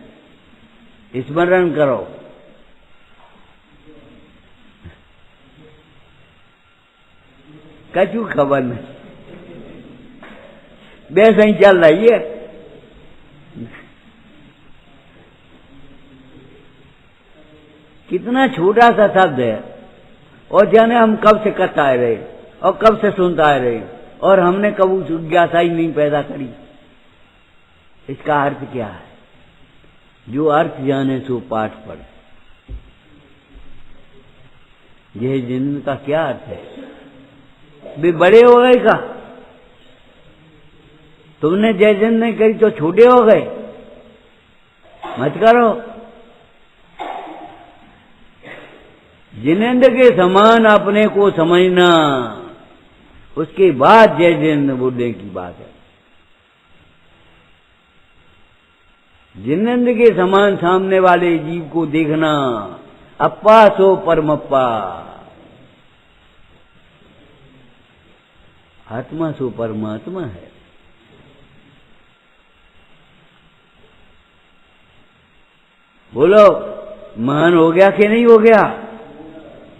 स्मरण करो। कछु खबर नहीं, वैसे ही चल रही है। कितना छोटा सा शब्द है, और जाने हम कब से करता आ रहे और कब से सुनता आ रहे, और हमने कभी जिज्ञासा ही नहीं पैदा करी। इसका अर्थ क्या है? जो अर्थ जाने सो पाठ पढ़। जय जिनेन्द्र का क्या अर्थ है? वे बड़े हो गए का? तुमने जय जिनेन्द्र नहीं करी तो छोटे हो गए? मत करो। जिनेन्द्र के समान अपने को समझना, उसके बाद जय जिनेन्द्र बोलने की बात है। जिनेन्द्र के समान सामने वाले जीव को देखना, अप्पा सो परमप्पा, आत्मा सो परमात्मा है। बोलो महान हो गया कि नहीं हो गया?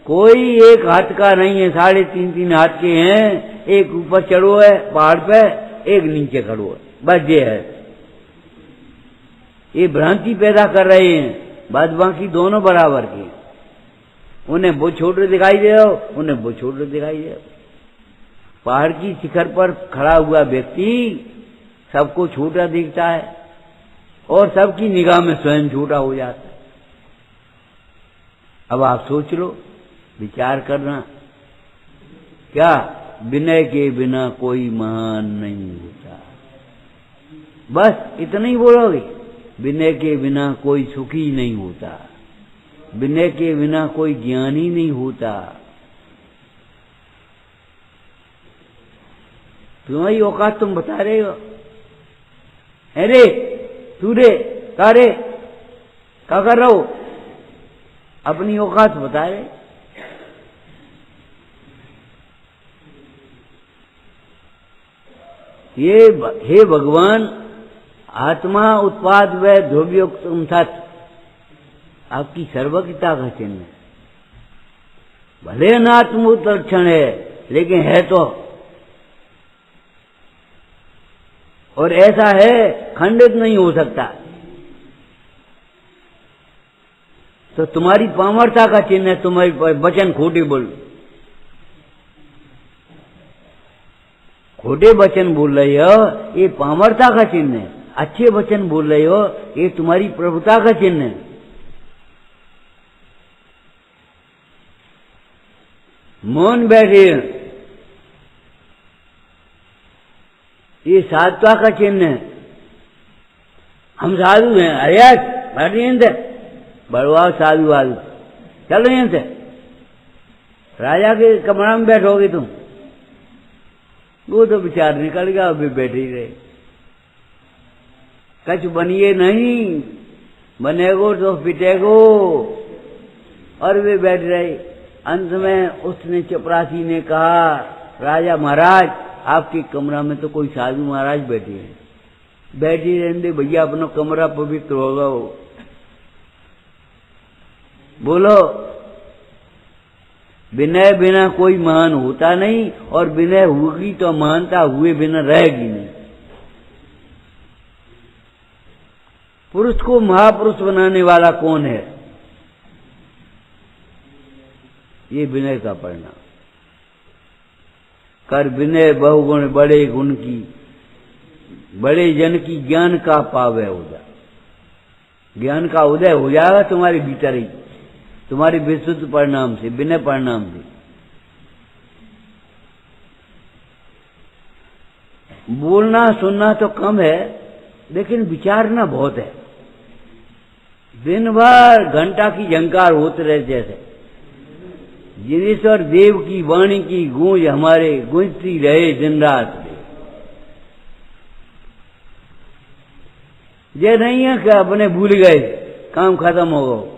कोई एक हाथ का नहीं है, 3.5 हाथ के हैं। एक ऊपर चढ़ो है पहाड़ पे, एक नीचे खड़ो है, बस ये है। ये भ्रांति पैदा कर रहे हैं, बाद बाकी दोनों बराबर के। उन्हें वो छोटे दिखाई दे रहा हो, उन्हें वो छोटे दिखाई दे रहा हो। पहाड़ की शिखर पर खड़ा हुआ व्यक्ति सबको छोटा दिखता है, और सबकी निगाह में स्वयं छोटा हो जाता है। अब आप सोच लो, विचार करना, क्या विनय के बिना कोई महान नहीं होता? बस इतना ही बोलोगे। विनय के बिना कोई सुखी नहीं होता, विनय के बिना कोई ज्ञानी नहीं होता। तुम्हारी औकात तुम बता रहे हो। अरे तू रे तारे क्या कर रहे हो? अपनी औकात बता रहे। ये हे भगवान, आत्मा उत्पाद व ध्रुवयुक्त सत आपकी सर्वज्ञता का चिन्ह है। भले अनात्मभूत लक्षण है, लेकिन है तो, और ऐसा है खंडित नहीं हो सकता। तो तुम्हारी पामरता का चिन्ह है, तुम्हारी वचन खोटे बोल, खोटे वचन बोल रहे हो, ये पामरता का चिन्ह है। अच्छे वचन बोल रहे हो, ये तुम्हारी प्रभुता का चिन्ह है। मौन बैठे, ये साधुता का चिन्ह है। हम साधु हैं, अरे बैठिए बड़वा साधु वाधु, चलो यहां से, राजा के कमरा में बैठोगे तुम। वो तो विचार निकल गया, अभी बैठे ही रहे। कछ बनिए नहीं, बनेगो तो पिटेगो। और वे बैठ रहे। अंत में उसने चपरासी ने कहा, राजा महाराज आपके कमरा में तो कोई साधु महाराज बैठे हैं, बैठी रहने भैया, अपना कमरा पवित्र होगा। बोलो, विनय बिना कोई महान होता नहीं, और विनय होगी तो महानता हुए बिना रहेगी नहीं। पुरुष को महापुरुष बनाने वाला कौन है? ये विनय का परिणाम। कर विनय बहुगुण बड़े गुण की, बड़े जन की ज्ञान का पावे उदय। ज्ञान का उदय हो जाएगा तुम्हारे भीतर ही, तुम्हारे विशुद्ध परिणाम से, विनय परिणाम से। बोलना सुनना तो कम है, लेकिन विचारना बहुत है। दिन भर घंटा की झंकार होते रहे, जैसे जिनेश्वर देव की वाणी की गूंज हमारे गूंजती रहे दिन रात। ये नहीं है कि अपने भूल गए, काम खत्म हो गया,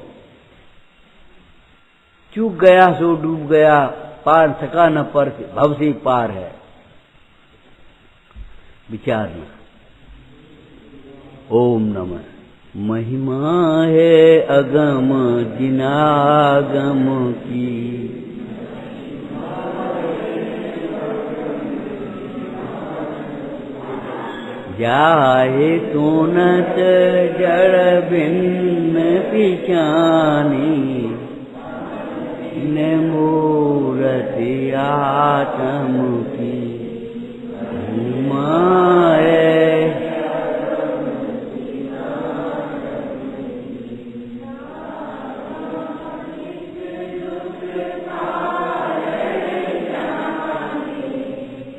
चूक गया सो डूब गया, पार सका न पर भव से पार है। विचारना। ओम नमः। महिमा है अगम जिनागम की, जाहे तोनत जड़ भिन्न पिचानी, न मूरति आत्म की। महिमा है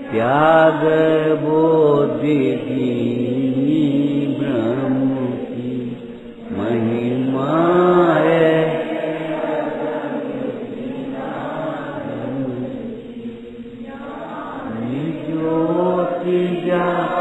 त्याग बोधि की ब्रह्म की। महिमा है ज्योति जा